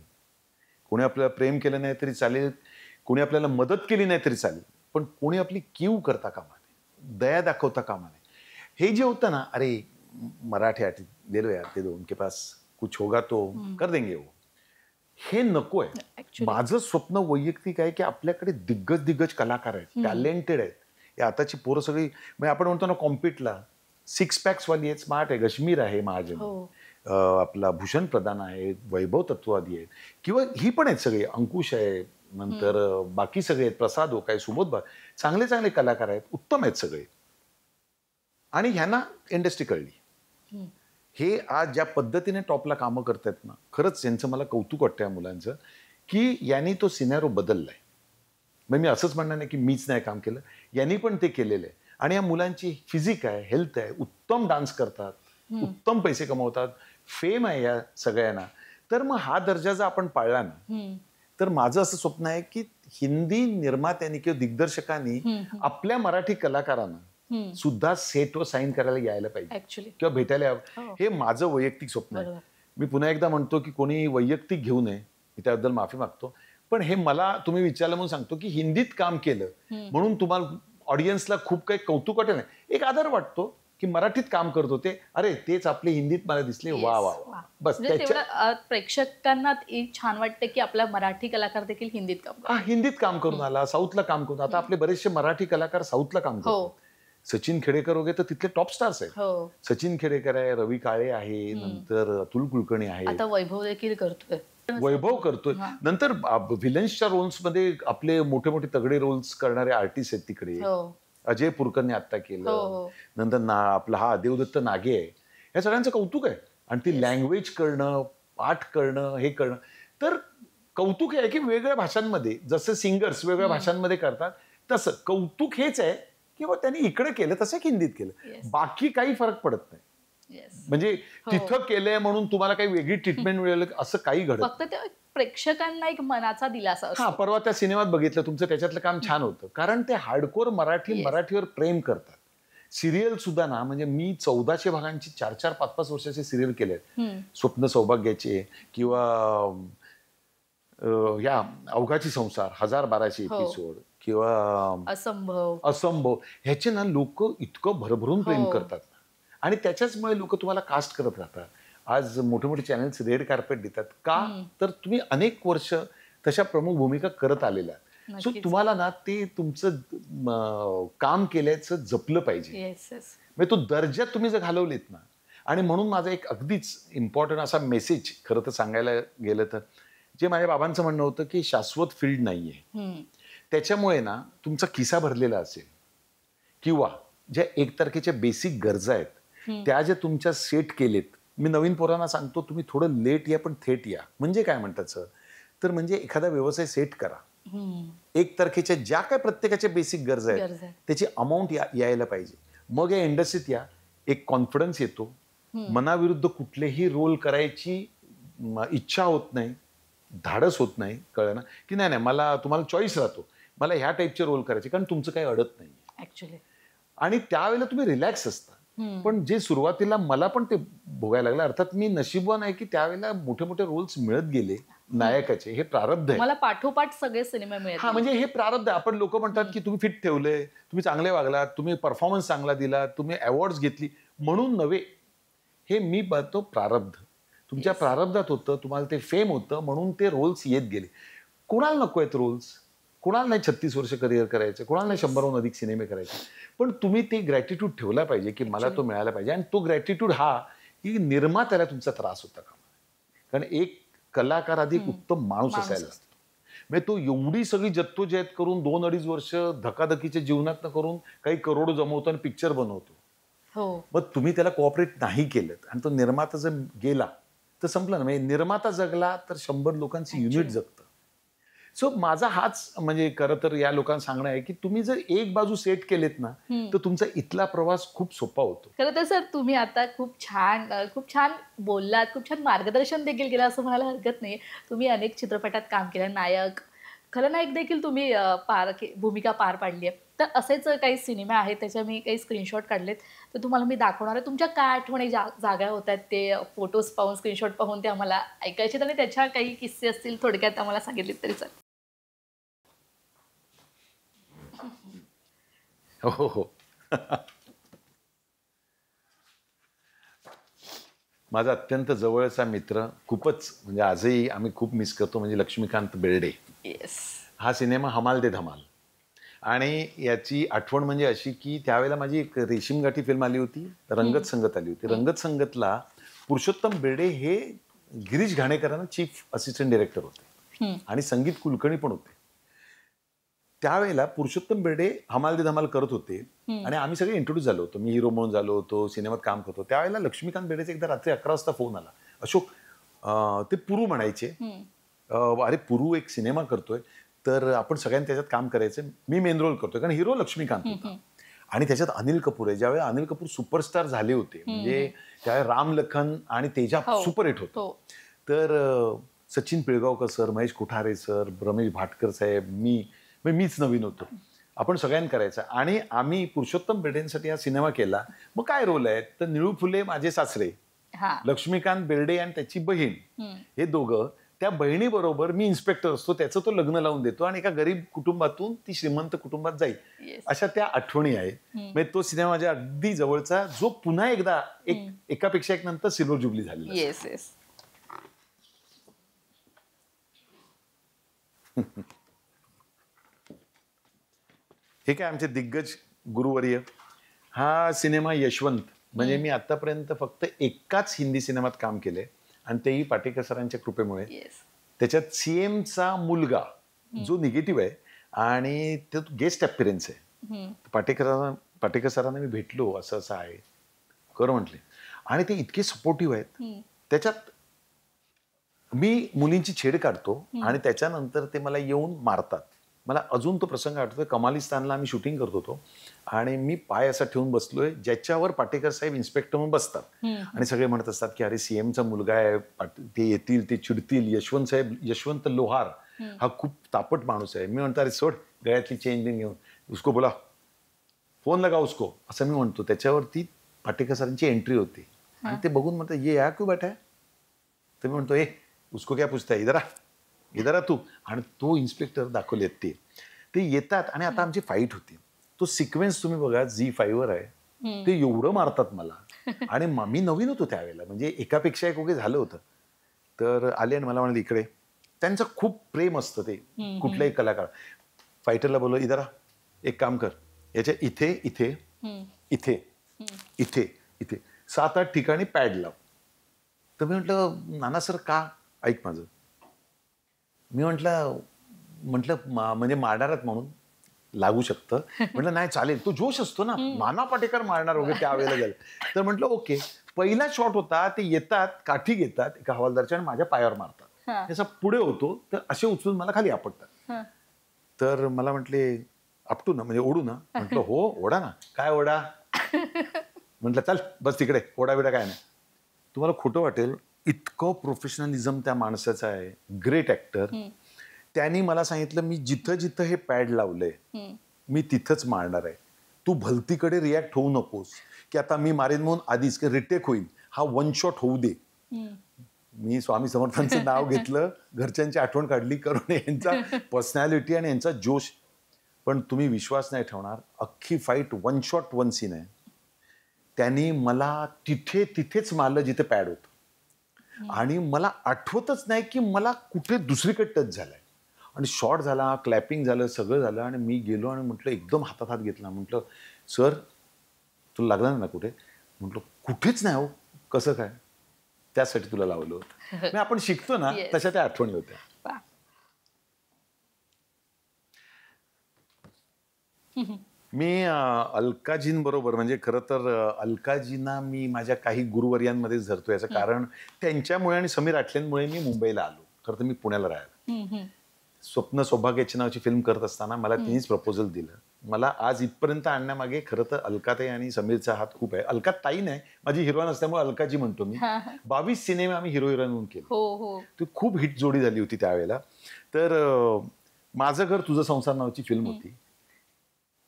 A: कोणी आपल्याला प्रेम केलं नाही तरी चालेल, कोणी आपल्याला मदत केली नाही तरी चालेल, पण कोणी आपली कीव करता कामा नये, दया दाखवता कामा नये. हे जे होतं ना, अरे मराठी आर्टिस्ट ले लो यार, ते दो उनके पास कुछ होगा तो कर देंगे वो, हे नको आहे. माझं स्वप्न वैयक्तिक आहे की आपल्याकडे दिग्गज कलाकार आहेत, टॅलेंटेड आहेत. या आताची पोरं सगळी, म्हणजे आपण म्हणतो ना कॉम्पिटला 6 पॅक्स वाली आहेत, स्मार्ट आहे, गश्मीर आहे महाजन, आपला भूषण प्रधान आहे, वैभव तत्वादी आहेत, किंवा ही पण आहेत सगळे, अंकुश आहे, नंतर बाकी सगळे आहेत, प्रसाद हो काय, सुबोध बा, चांगले चांगले कलाकार आहेत, उत्तम आहेत सगळे. आणि ह्यांना इंडस्ट्री कळली. हे आज ज्या पद्धतीने टॉपला कामं करतायत ना, खरंच यांचं मला कौतुक वाटतं या मुलांचं की यांनी तो सिनेरो बदललाय. म्हणजे मी असंच म्हणणार नाही की मीच नाही काम केलं, यांनी पण ते केलेलं आहे. आणि या मुलांची फिजिक आहे, हेल्थ आहे, उत्तम डान्स करतात, उत्तम पैसे कमवतात, फेम आहे या सगळ्यांना. तर मग हा दर्जा जर आपण पाळला ना, तर माझं असं स्वप्न आहे की हिंदी निर्मात्यांनी किंवा दिग्दर्शकांनी आपल्या मराठी कलाकारांना सुद्धा सेटवर साईन करायला यायला पाहिजे किंवा भेटायला यावं. हे माझं वैयक्तिक स्वप्न आहे. मी पुन्हा एकदा म्हणतो की कोणी वैयक्तिक घेऊ नये, मी त्याबद्दल माफी मागतो. पण हे मला तुम्ही विचारलं म्हणून सांगतो की हिंदीत काम केलं म्हणून तुम्हाला ऑडियन्सला खूप काही कौतुक वाटत नाही, एक आदर वाटतो की मराठीत काम करत होते, अरे तेच आपले हिंदीत मला दिसले, वा वा वा. बस
B: प्रेक्षकांना छान वाटतं की आपला मराठी कलाकार देखील हिंदीत काम,
A: हिंदीत काम करून आला, साऊथला काम करून. आता आपले बरेचसे मराठी कलाकार साऊथला काम करतात. सचिन खेडेकर वगैरे तर तिथले टॉप स्टार्स आहेत. सचिन खेडेकर आहे, रवी काळे आहे, नंतर अतुल कुलकर्णी आहे,
B: आता वैभव देखील करतोय,
A: वैभव करतोय. नंतर व्हिलन्सच्या रोल्स मध्ये आपले मोठे मोठे तगडे रोल्स करणारे आर्टिस्ट आहेत तिकडे. अजय पुरकरने आता केलं, नंतर आपला हा देवदत्त नागे आहे. या सगळ्यांचं कौतुक आहे. आणि ती लँग्वेज करणं, पाठ करणं, हे करणं, तर कौतुक हे आहे की वेगवेगळ्या भाषांमध्ये जसं सिंगर्स वेगवेगळ्या भाषांमध्ये करतात तसं कौतुक हेच आहे की त्यांनी इकडे केलं तसं हिंदीत केलं, बाकी काही फरक पडत नाही. म्हणजे तिथं केलंय म्हणून तुम्हाला काही वेगळी ट्रीटमेंट मिळेल असं काही घडत,
B: फक्त त्या प्रेक्षकांना एक मनाचा दिलासा असतो.
A: परवा त्या सिनेमात बघितलं तुमचं त्याच्यातलं काम छान होतं, कारण ते हार्डकोर मराठीवर प्रेम करतात. सिरियल सुद्धा ना, म्हणजे मी 1400 भागांची 4-4, 5-5 वर्षाचे सिरियल केलेत. स्वप्न सौभाग्याचे किंवा या अवघाची संसार 1012 एपिसोड किंवा असंभव, ह्याचे ना लोक इतकं भरभरून प्रेम करतात आणि त्याच्याचमुळे लोक तुम्हाला कास्ट करत राहतात. आज मोठे मोठे चॅनल्स रेड कार्पेट देतात का, तर तुम्ही अनेक वर्ष तशा प्रमुख भूमिका करत आलेल्या. सो तुम्हाला ना ते तुमचं काम केल्याचं जपलं पाहिजे. म्हणजे तो दर्जा तुम्ही जर घालवलेत ना, आणि म्हणून माझा एक अगदीच इम्पॉर्टंट असा मेसेज खरं तर सांगायला गेलं तर, जे माझ्या बाबांचं म्हणणं होतं की शाश्वत फील्ड नाहीये. त्याच्यामुळे ना तुमचा खिसा भरलेला असेल किंवा ज्या 1 तारखेच्या बेसिक गरजा आहेत त्या ज्या तुमच्या सेट केलेत. मी नवीन पोरांना सांगतो, तुम्ही थोडं लेट या पण थेट या. म्हणजे काय म्हणतात सर, तर म्हणजे एखादा व्यवसाय सेट करा. 1 तारखेच्या ज्या काय प्रत्येकाच्या बेसिक गरजा आहेत त्याची अमाऊंट यायला पाहिजे. मग या इंडस्ट्रीत या, एक कॉन्फिडन्स येतो, मनाविरुद्ध कुठलेही रोल करायची इच्छा होत नाही, धाडस होत नाही, कळलं ना, की नाही मला तुम्हाला चॉईस राहतो, मला ह्या टाईपचे रोल करायचे, कारण तुमचं काही अडत नाही.
B: ऍक्च्युअली
A: आणि त्यावेळेला तुम्ही रिलॅक्स असता. पण जे सुरुवातीला मला पण ते भोगायला लागलं. अर्थात मी नशीबवान आहे की त्यावेळेला मोठे मोठे रोल्स मिळत गेले नायकाचे. हे प्रारब्ध आहे.
B: मला पाठोपाठ सगळे सिनेमे मिळाले.
A: हा, म्हणजे हे प्रारब्ध आहे. आपण लोक म्हणतात की तुम्ही फिट ठेवलंय, तुम्ही चांगले वागलात, तुम्ही परफॉर्मन्स चांगला दिला, तुम्ही अवॉर्ड्स घेतली म्हणून नव्हे. हे मी बघतो प्रारब्ध. तुमच्या प्रारब्धात होतं, तुम्हाला ते फेम होतं म्हणून ते रोल्स येत गेले. कोणाला नको आहेत रोल्स? कोणाला नाही 36 वर्ष करिअर करायचं, कोणाला नाही 100हून अधिक सिनेमे करायचे. पण तुम्ही ते ग्रॅटिट्यूड ठेवला पाहिजे की मला तो मिळाला पाहिजे. आणि तो ग्रॅटिट्यूड हा की निर्मात्याला तुमचा त्रास होता का. कारण एक कलाकार आधी उत्तम माणूस असायला असतो. म्हणजे तो एवढी सगळी जद्दोजहद करून 2-2.5 वर्ष धकाधकीच्या जीवनात करून काही करोड जमवतो आणि पिक्चर बनवतो. मग तुम्ही त्याला कोऑपरेट नाही केलं आणि तो निर्माता जर गेला तर संपलं ना. म्हणजे निर्माता जगला तर 100 लोकांची युनिट जगतं. सो माझा हाच म्हणजे खरं तर या लोकांना सांगणं आहे की तुम्ही जर एक बाजू सेट केलेत ना तर तुमचा इथला प्रवास खूप सोपा होतो.
B: खरं तर सर तुम्ही आता खूप छान बोललात, खूप छान मार्गदर्शन देखील केलं असं म्हणायला हरकत नाही. तुम्ही अनेक चित्रपटात काम केलं, नायक, खलनायक देखील तुम्ही भूमिका पार पाडली आहे. तर असेच काही सिनेमे आहेत त्याच्या मी काही स्क्रीनशॉट काढलेत तर तुम्हाला मी दाखवणार आहे. तुमच्या काय आठवणी जागा होत आहेत ते फोटोज पाहून, स्क्रीनशॉट पाहून ते आम्हाला ऐकायचे आणि त्याच्या काही किस्से असतील थोडक्यात आम्हाला सांगितले तरी चालेल.
A: हो हो. माझा अत्यंत जवळचा मित्र, खूपच म्हणजे आजही आम्ही खूप मिस करतो, म्हणजे लक्ष्मीकांत बेर्डे. हा सिनेमा हमाल दे धमाल. आणि याची आठवण म्हणजे अशी की त्यावेळेला माझी एक रेशीम गाठी फिल्म आली होती, रंगत संगत आली होती. रंगत संगतला पुरुषोत्तम बेर्डे हे गिरीश घाणेकरांना चीफ असिस्टंट डिरेक्टर होते आणि संगीत कुलकर्णी पण होते. त्यावेळेला पुरुषोत्तम बेर्डे हमाल दे धमाल करत होते आणि आम्ही सगळे इंट्रोड्यूस झालो होतो. मी हिरो म्हणून झालो होतो, सिनेमात काम करतो. त्यावेळेला लक्ष्मीकांत बेर्डेचा एकदा रात्री 11 वाजता फोन आला. अशोक, ते पुरू म्हणायचे, अरे पुरू एक सिनेमा करतोय तर आपण सगळ्यांनी त्याच्यात काम करायचं. मी मेन रोल करतोय कारण हिरो लक्ष्मीकांत होता आणि त्याच्यात अनिल कपूर आहे. ज्यावेळेला अनिल कपूर सुपरस्टार झाले होते, म्हणजे त्यावेळेला राम लखन आणि तेजा सुपरहिट होतो. तर सचिन पिळगावकर सर, महेश कोठारे सर, रमेश भाटकर साहेब, मीच नवीन होतो. आपण सगळ्यांनी करायचं आणि आम्ही पुरुषोत्तम बेर्डेंसाठी हा सिनेमा केला. मग काय रोल आहे तर निळू फुले माझे सासरे, लक्ष्मीकांत बेर्डे आणि त्याची बहीण, हे दोघं. त्या बहिणीबरोबर मी इन्स्पेक्टर असतो, त्याचं तो लग्न लावून देतो आणि एका गरीब कुटुंबातून ती श्रीमंत कुटुंबात जाईल, अशा त्या आठवणी आहेत. म्हणजे तो सिनेमा माझ्या अगदी जवळचा, जो पुन्हा एकदा एकापेक्षा एक नंतर सिल्वर जुबली झाली. हे काय आमचे दिग्गज गुरुवर्य. हा सिनेमा यशवंत, म्हणजे मी आतापर्यंत फक्त एकाच हिंदी सिनेमात काम केलंय आणि तेही पाटेकर सरांच्या कृपेमुळे. त्याच्यात सीएमचा मुलगा जो निगेटिव्ह आहे आणि तो गेस्ट अपीअरन्स आहे. पाटेकर सरांना मी भेटलो, असं असं आहे कर म्हटले आणि ते इतके सपोर्टिव्ह आहेत. त्याच्यात मी मुलींची छेड काढतो आणि त्याच्यानंतर ते मला येऊन मारतात. मला अजून तो प्रसंग आठवतोय. कमालिस्तानला आम्ही शूटिंग करत होतो आणि मी पाय असा ठेवून बसलोय ज्याच्यावर पाटेकर साहेब इन्स्पेक्टर म्हणून बसतात आणि सगळे म्हणत असतात की अरे सीएमचा मुलगा आहे, ते येतील, ते चिडतील. यशवंत लोहार हा खूप तापट माणूस आहे. मी म्हणतो अरे सोड, गळ्यातली चेंज घेऊन उसको बोला, फोन लगा उसको, असं मी म्हणतो. त्याच्यावरती पाटेकर सरांची एंट्री होती आणि ते बघून म्हणतात ये या क्यों बैठा है. तर मी म्हणतो उसको क्या पूछता है, इधर आ तू. आणि तो इन्स्पेक्टर दाखवलेत ते येतात आणि आता आमची फाईट होती. तो सिक्वेन्स तुम्ही बघा, झी5 आहे. ते एवढं मारतात मला आणि मी नवीन होतो त्यावेळेला, म्हणजे एकापेक्षा एक वगैरे झालं होतं. तर आले आणि मला म्हणाले इकडे. त्यांचं खूप प्रेम असतं ते कुठल्याही कलाकार. फायटरला बोललो इधर आ, एक काम कर, याच्या इथे इथे इथे इथे इथे 7-8 ठिकाणी पॅड लाव. तर मी म्हटलं नाना सर का, ऐक माझं. मी म्हटलं म्हणजे मारणारात म्हणून लागू शकतं. म्हटलं नाही चालेल, तो जोश असतो ना, नाना पाटेकर मारणार वगैरे त्यावेळेला गेलं. तर म्हटलं ओके. पहिला शॉट होता, ते येतात, काठी घेतात एका हवालदारच्या आणि माझ्या पायावर मारतात. त्याचा पुढे होतो तर असे उचलून मला खाली आपटतात. तर मला म्हटले आपटू ना, म्हणजे ओढू ना. म्हटलं हो ओढा ना. काय ओढा. म्हटलं चल बस तिकडे, ओढा बिडा काय नाही. तुम्हाला खोटं वाटेल, इतकं प्रोफेशनलिझम त्या माणसाचं आहे. Great actor. त्यांनी मला सांगितलं मी जिथं जिथं हे पॅड लावलंय मी तिथंच मारणार आहे. तू भलतीकडे रिॲक्ट होऊ नकोस की आता मी मारेन म्हणून आधीच की रिटेक होईल, हा वन शॉट होऊ दे. मी स्वामी समर्थांचं नाव घेतलं, घरच्यांची आठवण काढली, कारण यांचा पर्सनॅलिटी आणि यांचा जोश. पण तुम्ही विश्वास नाही ठेवणार, अख्खी fight one shot one scene आहे. त्यांनी मला तिथेच मारलं जिथे पॅड होतं, आणि मला आठवतच नाही की मला कुठे दुसरीकडे टच झालाय. आणि शॉट झाला, क्लॅपिंग झालं, सगळं झालं. आणि मी गेलो आणि म्हटलं, एकदम हातात हात घेतला. म्हटलं, सर तुला लागला ना कुठे? म्हटलं, कुठेच नाही हो. कसं काय? त्यासाठी तुला लावलं होतं. आपण शिकतो ना, तशा त्या आठवणी होत्या. मी अलकाजींबरोबर, म्हणजे खरं तर अलकाजींना मी माझ्या काही गुरुवर्यांमध्येच धरतो. याचं कारण त्यांच्यामुळे आणि समीर आठलेंमुळे मी मुंबईला आलो. खरं तर मी पुण्याला राहायला. स्वप्न सौभाग्याची नावाची फिल्म करत असताना मला तिनेच प्रपोजल दिलं. मला आज इथपर्यंत आणण्यामागे खरं तर अलकाताई आणि समीरचा हात खूप आहे. अलका ताई नाही, माझी हिरोईन असल्यामुळे अलकाजी म्हणतो मी. 22 सिनेमे आम्ही हिरो हिरोईन म्हणून केले. ती खूप हिट जोडी झाली होती त्यावेळेला. तर माझं घर तुझं संसार नावाची फिल्म होती.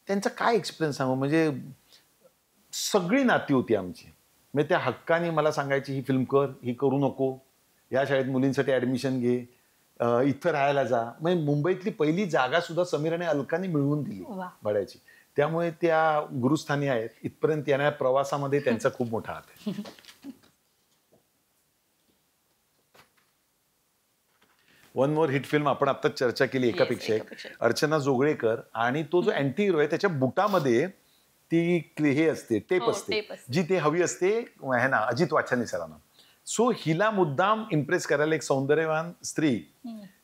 A: त्यांचा काय एक्सपिरियन्स सांगू, म्हणजे सगळी नाती होती आमची. म्हणजे त्या हक्काने मला सांगायची, ही फिल्म कर, ही करू नको, या शाळेत मुलींसाठी ऍडमिशन घे, इथं राहायला जा. म्हणजे मुंबईतली पहिली जागा सुद्धा समीर आणि अलकाने मिळवून दिली भाड्याची. त्यामुळे त्या गुरुस्थानी आहेत. इथपर्यंत येणाऱ्या प्रवासामध्ये त्यांचा खूप मोठा हात आहे. वन मोर हिट फिल्म आपण आता चर्चा केली, एकापेक्षा एक. अर्चना जोगळेकर, आणि तो जो अँटी हिरो आहे त्याच्या बुटामध्ये ती हे असते, टेप असते, जी ते हवी असते है ना, अजित वाच्छानी सरांना. सो हिला मुद्दाम इम्प्रेस करायला एक सौंदर्यवान स्त्री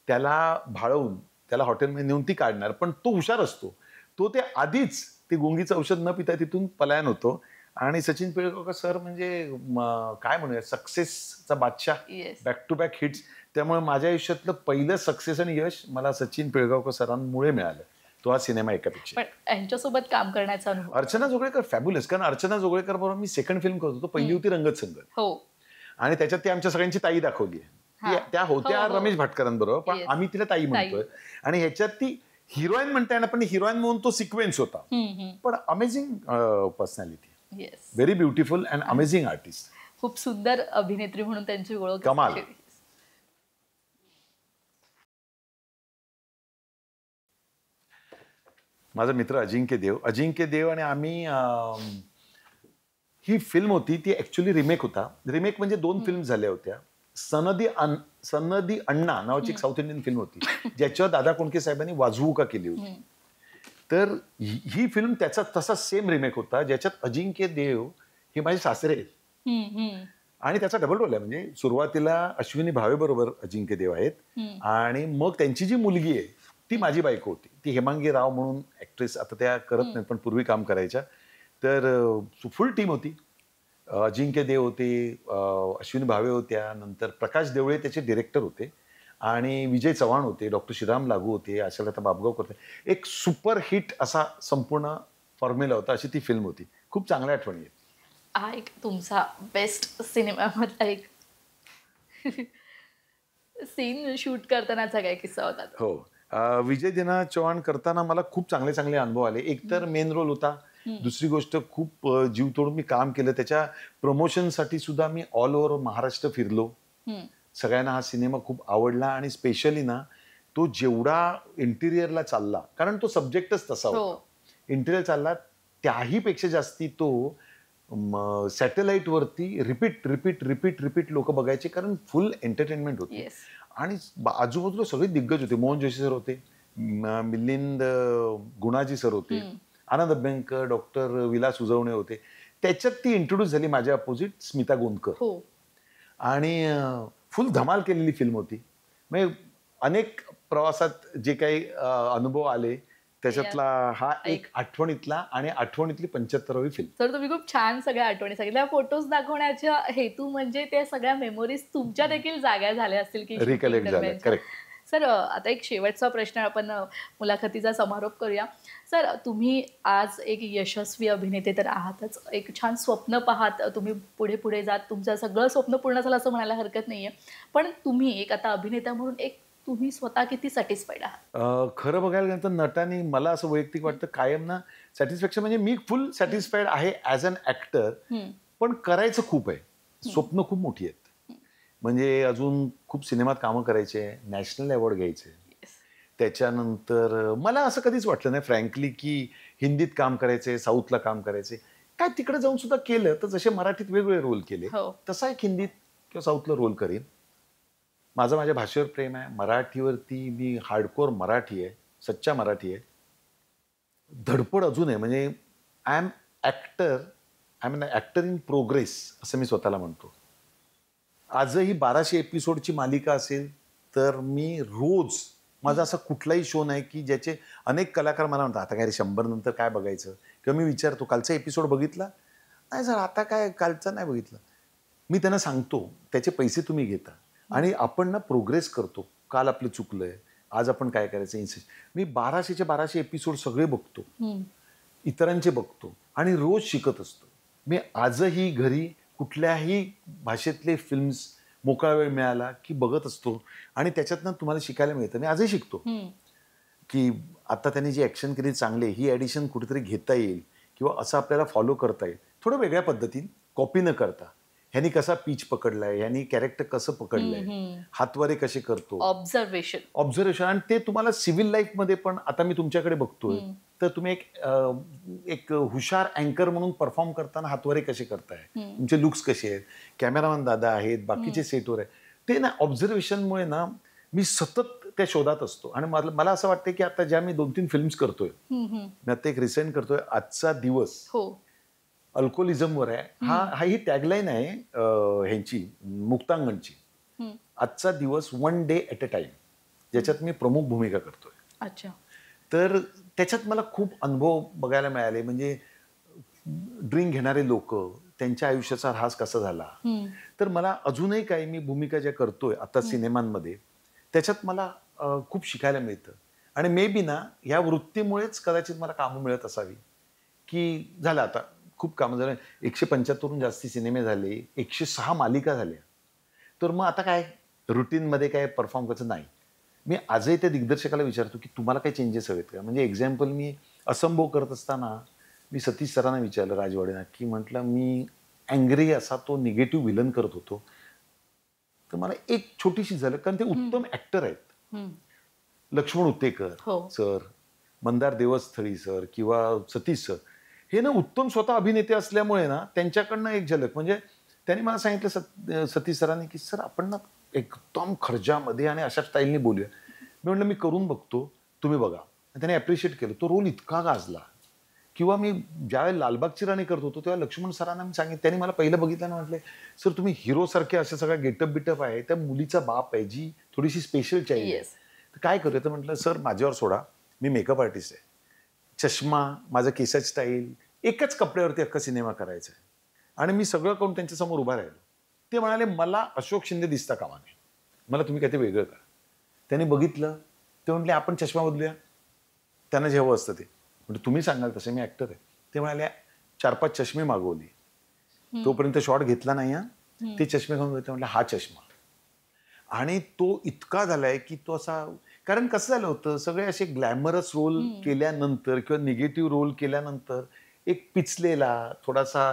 A: त्याला भाळवून त्याला हॉटेलमध्ये नेऊन ती काढणार. पण तो हुशार असतो. तो ते आधीच ते गुंगीचं औषध न पिता तिथून पलायन होतो. आणि सचिन पिळगावकर सर म्हणजे काय म्हणूया, सक्सेसचा बादशाह, बॅक टू बॅक हिट्स. त्यामुळे माझ्या आयुष्यातलं पहिलं सक्सेस आणि यश मला सचिन पिळगावकर सरांमुळे मिळालं. तो हा सिनेमा एकापेक्षा.
B: यांच्यासोबत काम करण्याचा अनुभव.
A: अर्चना जोगळेकर फॅब्युलस. कारण अर्चना जोगळेकर बरोबर मी सेकंड फिल्म करत होतो. पहिली होती रंगत संगत, आणि त्याच्यात ती आमच्या सगळ्यांची ताई दाखवली आहे. त्या होत्या रमेश भाटकरांबरोबर, पण आम्ही तिला ताई म्हणतोय. आणि ह्याच्यात ती हिरोईन म्हणता येणार, पण हिरोईन म्हणून तो सिक्वेन्स होता. पण amazing personality, very beautiful and amazing artist.
B: खूप सुंदर अभिनेत्री म्हणून त्यांची ओळख
A: कमाल. माझा मित्र अजिंक्य देव आणि आम्ही, ही फिल्म होती ती ऍक्च्युली रिमेक होता. रिमेक म्हणजे 2 फिल्म झाल्या होत्या. सनदी अण्णा नावाची एक साऊथ इंडियन फिल्म होती, ज्याच्यावर दादा कोंडके साहेबांनी वाजवूका केली होती. तर ही फिल्म त्याचा तसा सेम रिमेक होता, ज्याच्यात अजिंक्य देव हे माझे सासरे आहेत. आणि त्याचा डबल रोल आहे. म्हणजे सुरुवातीला अश्विनी भावे बरोबर अजिंक्य देव आहेत, आणि मग त्यांची जी मुलगी आहे ती माझी बायको होती. ती हेमांगी राव म्हणून ऍक्ट्रेस, आता त्या करत नाहीत पण पूर्वी काम करायच्या. तर फुल टीम होती. अजिंक्य देव होते, अश्विनी भावे होत्या, नंतर प्रकाश देवळे त्याचे डिरेक्टर होते, आणि विजय चव्हाण होते, डॉक्टर श्रीराम लागू होते, आशालता बाबगावकर होते. एक सुपर हिट असा संपूर्ण फॉर्म्युला होता. अशी ती फिल्म होती. खूप चांगल्या आठवणी आहेत.
B: हा एक तुमचा बेस्ट सिनेमामधला एक सीन शूट करतानाचा काय किस्सा होता?
A: हो, विजय दिना चव्हाण करताना मला खूप चांगले चांगले अनुभव आले. एक तर मेन रोल होता. दुसरी गोष्ट, खूप जीव तोडून मी काम केलं. त्याच्या प्रमोशनसाठी सुद्धा मी ऑल ओव्हर महाराष्ट्र फिरलो. सगळ्यांना हा सिनेमा खूप आवडला, आणि स्पेशली ना तो जेवढा इंटिरियरला चालला, कारण तो सब्जेक्टच तसा होता. इंटिरियर चालला, त्याही पेक्षा जास्ती तो सॅटेलाइट वरती रिपीट लोक बघायचे, कारण फुल एंटरटेनमेंट होती. आणि आजूबाजूला सगळे दिग्गज होते. मोहन जोशी सर होते, मिलिंद गुणाजी सर होते, आनंद अभ्यंकर, डॉक्टर विलास उजवणे होते. त्याच्यात ती इंट्रोड्यूस झाली माझ्या अपोजिट स्मिता गोंदकर, आणि फुल धमाल केलेली फिल्म होती. म्हणजे अनेक प्रवासात जे काही अनुभव आले त्याच्यातला हा एक आठवणीतला, आणि आठवणीतली 75वी फिल्म.
B: सर तुम्ही खूप छान सगळ्या आठवणी सांगितल्या. फोटोज दाखवण्याचा हेतू म्हणजे त्या सगळ्या मेमोरीज तुमच्या देखील जाग्या झाल्या असतील की
A: रिकलेक्ट झाल्या. करेक्ट.
B: सर आता एक शेवटचा प्रश्न, आपण मुलाखतीचा समारोप करूया. सर तुम्ही आज एक यशस्वी अभिनेते तर आहातच, एक छान स्वप्न पाहात तुम्ही पुढे पुढे जात, तुमचं सगळं स्वप्न पूर्ण झालं असं म्हणायला हरकत नाहीये. पण तुम्ही एक आता अभिनेता म्हणून एक तुम्ही स्वतः किती सॅटिस्फाईड आहात?
A: खरं बघायला गेलं तर नटाने मला असं वैयक्तिक वाटतं कायम ना सॅटिस्फॅक्शन म्हणजे मी फुल सॅटिस्फाईड आहे ॲज अन ॲक्टर, पण करायचं खूप आहे, स्वप्न खूप मोठी आहेत. म्हणजे अजून खूप सिनेमात कामं करायचे, नॅशनल अवॉर्ड घ्यायचे. त्याच्यानंतर मला असं कधीच वाटलं नाही फ्रँकली की हिंदीत काम करायचे, साऊथला काम करायचे. काय तिकडे जाऊन सुद्धा केलं तर जसे मराठीत वेगवेगळे रोल केले तसा एक हिंदीत किंवा साऊथला रोल करीन. माझ्या भाषेवर प्रेम आहे, मराठीवरती मी हार्डकोर मराठी आहे, सच्चा मराठी आहे. धडपड अजून आहे, म्हणजे I am an actor in progress असं मी स्वतःला म्हणतो. आजही 1200 एपिसोडची मालिका असेल तर मी रोज, माझा असा कुठलाही शो नाही की ज्याचे अनेक कलाकार मला म्हणतात आता काय रे 100 नंतर काय बघायचं, किंवा मी विचारतो कालचा एपिसोड बघितला, नाही सर आता काय कालचा नाही बघितलं. मी त्यांना सांगतो त्याचे पैसे तुम्ही घेता आणि आपण ना प्रोग्रेस करतो. काल आपलं चुकलंय, आज आपण काय करायचं. मी 1200चे 1200 एपिसोड सगळे बघतो, इतरांचे बघतो आणि रोज शिकत असतो. मी आजही घरी कुठल्याही भाषेतले फिल्म्स मोकळा वेळ मिळाला की बघत असतो आणि त्याच्यातनं तुम्हाला शिकायला मिळतं. मी आजही शिकतो की आता त्यांनी जी ॲक्शन केली चांगली, ही ॲडिशन कुठेतरी घेता येईल किंवा असं आपल्याला फॉलो करता येईल थोडं वेगळ्या पद्धतीने, कॉपी न करता. ह्यानी कसा पीच पकडलाय, ह्यानी कॅरेक्टर कसं पकडलंय, हातवारे कसे करतो, ऑब्झर्वेशन. आणि ते तुम्हाला सिव्हिल लाईफमध्ये पण आता मी तुमच्याकडे बघतोय तर तुम्ही एक हुशार अँकर म्हणून परफॉर्म करताना हातवारे कसे करताय, तुमचे लुक्स कसे आहेत, कॅमेरामॅन दादा आहेत, बाकीचे सेटवर आहे, ते ना ऑब्झर्वेशनमुळे ना मी सतत त्या शोधात असतो. आणि मला असं वाटतं की आता ज्या मी 2-3 फिल्म्स करतोय, मी आता एक रिसेंट करतोय आजचा दिवस, अल्कोहोलिझमवर आहे. ही टॅगलाईन आहे ह्यांची, मुक्तांगणची, आजचा दिवस 1 डे ॲट अ टाइम, ज्याच्यात मी प्रमुख भूमिका करतोय.
B: अच्छा.
A: तर त्याच्यात मला खूप अनुभव बघायला मिळाले. म्हणजे ड्रिंक घेणारे लोक, त्यांच्या आयुष्याचा ऱ्हास कसा झाला. तर मला अजूनही काही मी भूमिका ज्या करतोय आता सिनेमांमध्ये, त्याच्यात मला खूप शिकायला मिळतं. आणि मे बी ना ह्या वृत्तीमुळेच कदाचित मला कामं मिळत असावी, की झालं आता खूप कामं झालं. 175हून जास्ती सिनेमे झाले, 106 मालिका झाल्या. तर मग आता काय रुटीनमध्ये काय परफॉर्म करायचं नाही. मी आजही त्या दिग्दर्शकाला विचारतो की तुम्हाला काही चेंजेस हवेत का. म्हणजे एक्झाम्पल, मी असंभव करत असताना मी सतीश सरांना विचारलं, राजवाडेंना, की म्हटलं मी अँग्री असा तो निगेटिव्ह विलन करत होतो, तर मला एक छोटीशी झालं, कारण ते उत्तम ॲक्टर आहेत. लक्ष्मण उत्तेकर सर, मंदार देवस्थळी सर किंवा सतीश सर, हे ना उत्तम स्वतः अभिनेते असल्यामुळे ना त्यांच्याकडनं एक झलक. म्हणजे त्यांनी मला सांगितलं सतीश सरांनी की सर आपण ना एकदम खर्जामध्ये आणि अशा स्टाईलने बोलूया. मी म्हटलं मी करून बघतो, तुम्ही बघा. त्याने ॲप्रिशिएट केलं. तो रोल इतका गाजला. किंवा मी ज्यावेळेला लालबागची राणी करत होतो तेव्हा लक्ष्मण सरांना मी सांगितलं, त्यांनी मला पहिलं बघितल्यानं म्हटले, सर तुम्ही हिरोसारखे अशा सगळ्या गेटअप बिटअप आहे, त्या मुलीचा बाप आहे जी थोडीशी स्पेशल चाइल्ड आहे, तर काय करूया. तर म्हटलं सर माझ्यावर सोडा, मी मेकअप आर्टिस्ट आहे, चष्मा, माझं केसाची स्टाईल, एकच कपड्यावरती अख्खा सिनेमा करायचा आहे. आणि मी सगळं करून त्यांच्यासमोर उभा राहिलो. ते म्हणाले मला अशोक शिंदे दिसता कामा नये, मला तुम्ही काहीतरी वेगळं करा. त्यांनी बघितलं, ते म्हटले आपण चष्मा बदलूया, त्यांना जे हवं असतं ते. म्हणजे तुम्ही सांगाल तसे, मी ॲक्टर आहे. ते म्हणाले 4-5 चष्मे मागवले, तोपर्यंत शॉट घेतला नाही हा, ते चष्मे घेऊन घेतले. म्हटलं हा चष्मा. आणि तो इतका झालाय की तो असा, कारण कसं झालं होतं, सगळे असे ग्लॅमरस रोल केल्यानंतर किंवा निगेटिव्ह रोल केल्यानंतर एक पिचलेला थोडासा,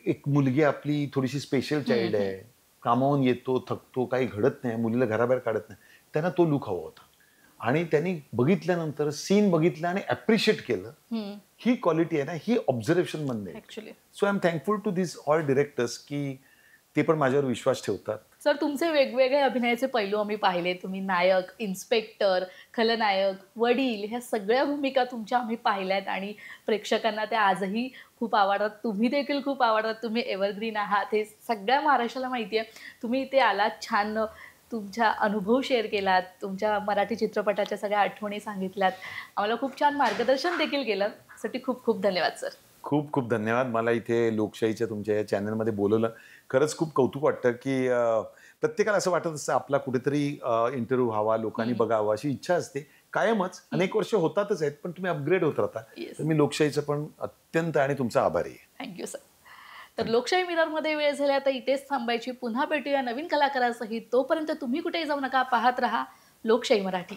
A: एक मुलगी आपली थोडीशी स्पेशल चाइल्ड आहे, कामावून येतो, थकतो, काही घडत नाही, मुलीला घराबाहेर काढत नाही, त्यांना तो लुक हवा होता. आणि त्यांनी बघितल्यानंतर सीन बघितलं आणि ॲप्रिशिएट केलं. ही क्वालिटी आहे ना, ही ऑब्झर्वेशन म्हणणे. So I am thankful to this all directors की ते पण माझ्यावर विश्वास ठेवतात.
B: सर तुमचे वेगवेगळे अभिनयाचे पैलू आम्ही पाहिले. तुम्ही नायक, इन्स्पेक्टर, खलनायक, वडील, ह्या सगळ्या भूमिका तुमच्या आम्ही पाहिल्यात आणि प्रेक्षकांना त्या आजही खूप आवडतात. तुम्ही देखील खूप आवडतात. तुम्ही एव्हरग्रीन आहात, हे सगळ्या महाराष्ट्राला माहिती आहे. तुम्ही इथे आलात, छान तुमचा अनुभव शेअर केलात, तुमच्या मराठी चित्रपटाच्या सगळ्या आठवणी सांगितल्यात, आम्हाला खूप छान मार्गदर्शन देखील केलं. त्यासाठी खूप खूप धन्यवाद सर.
A: खूप खूप धन्यवाद. मला इथे लोकशाहीच्या तुमच्या या चॅनलमध्ये बोलवलं. खरंच खूप कौतुक वाटतं की प्रत्येकाला असं वाटत असतं आपला कुठेतरी इंटरव्ह्यू व्हावा, लोकांनी बघावं, अशी इच्छा असते कायमच. अनेक वर्ष होतातच आहेत, पण तुम्ही अपग्रेड होत राहता. तर मी लोकशाहीचं पण अत्यंत आणि तुमचा आभारी आहे.
B: Thank you sir. तर लोकशाही मिररमध्ये वेळ झाला तर इथेच थांबायची. पुन्हा भेटूया नवीन कलाकारासहित. तोपर्यंत तुम्ही कुठेही जाऊ नका, पाहत रहा लोकशाही मराठी.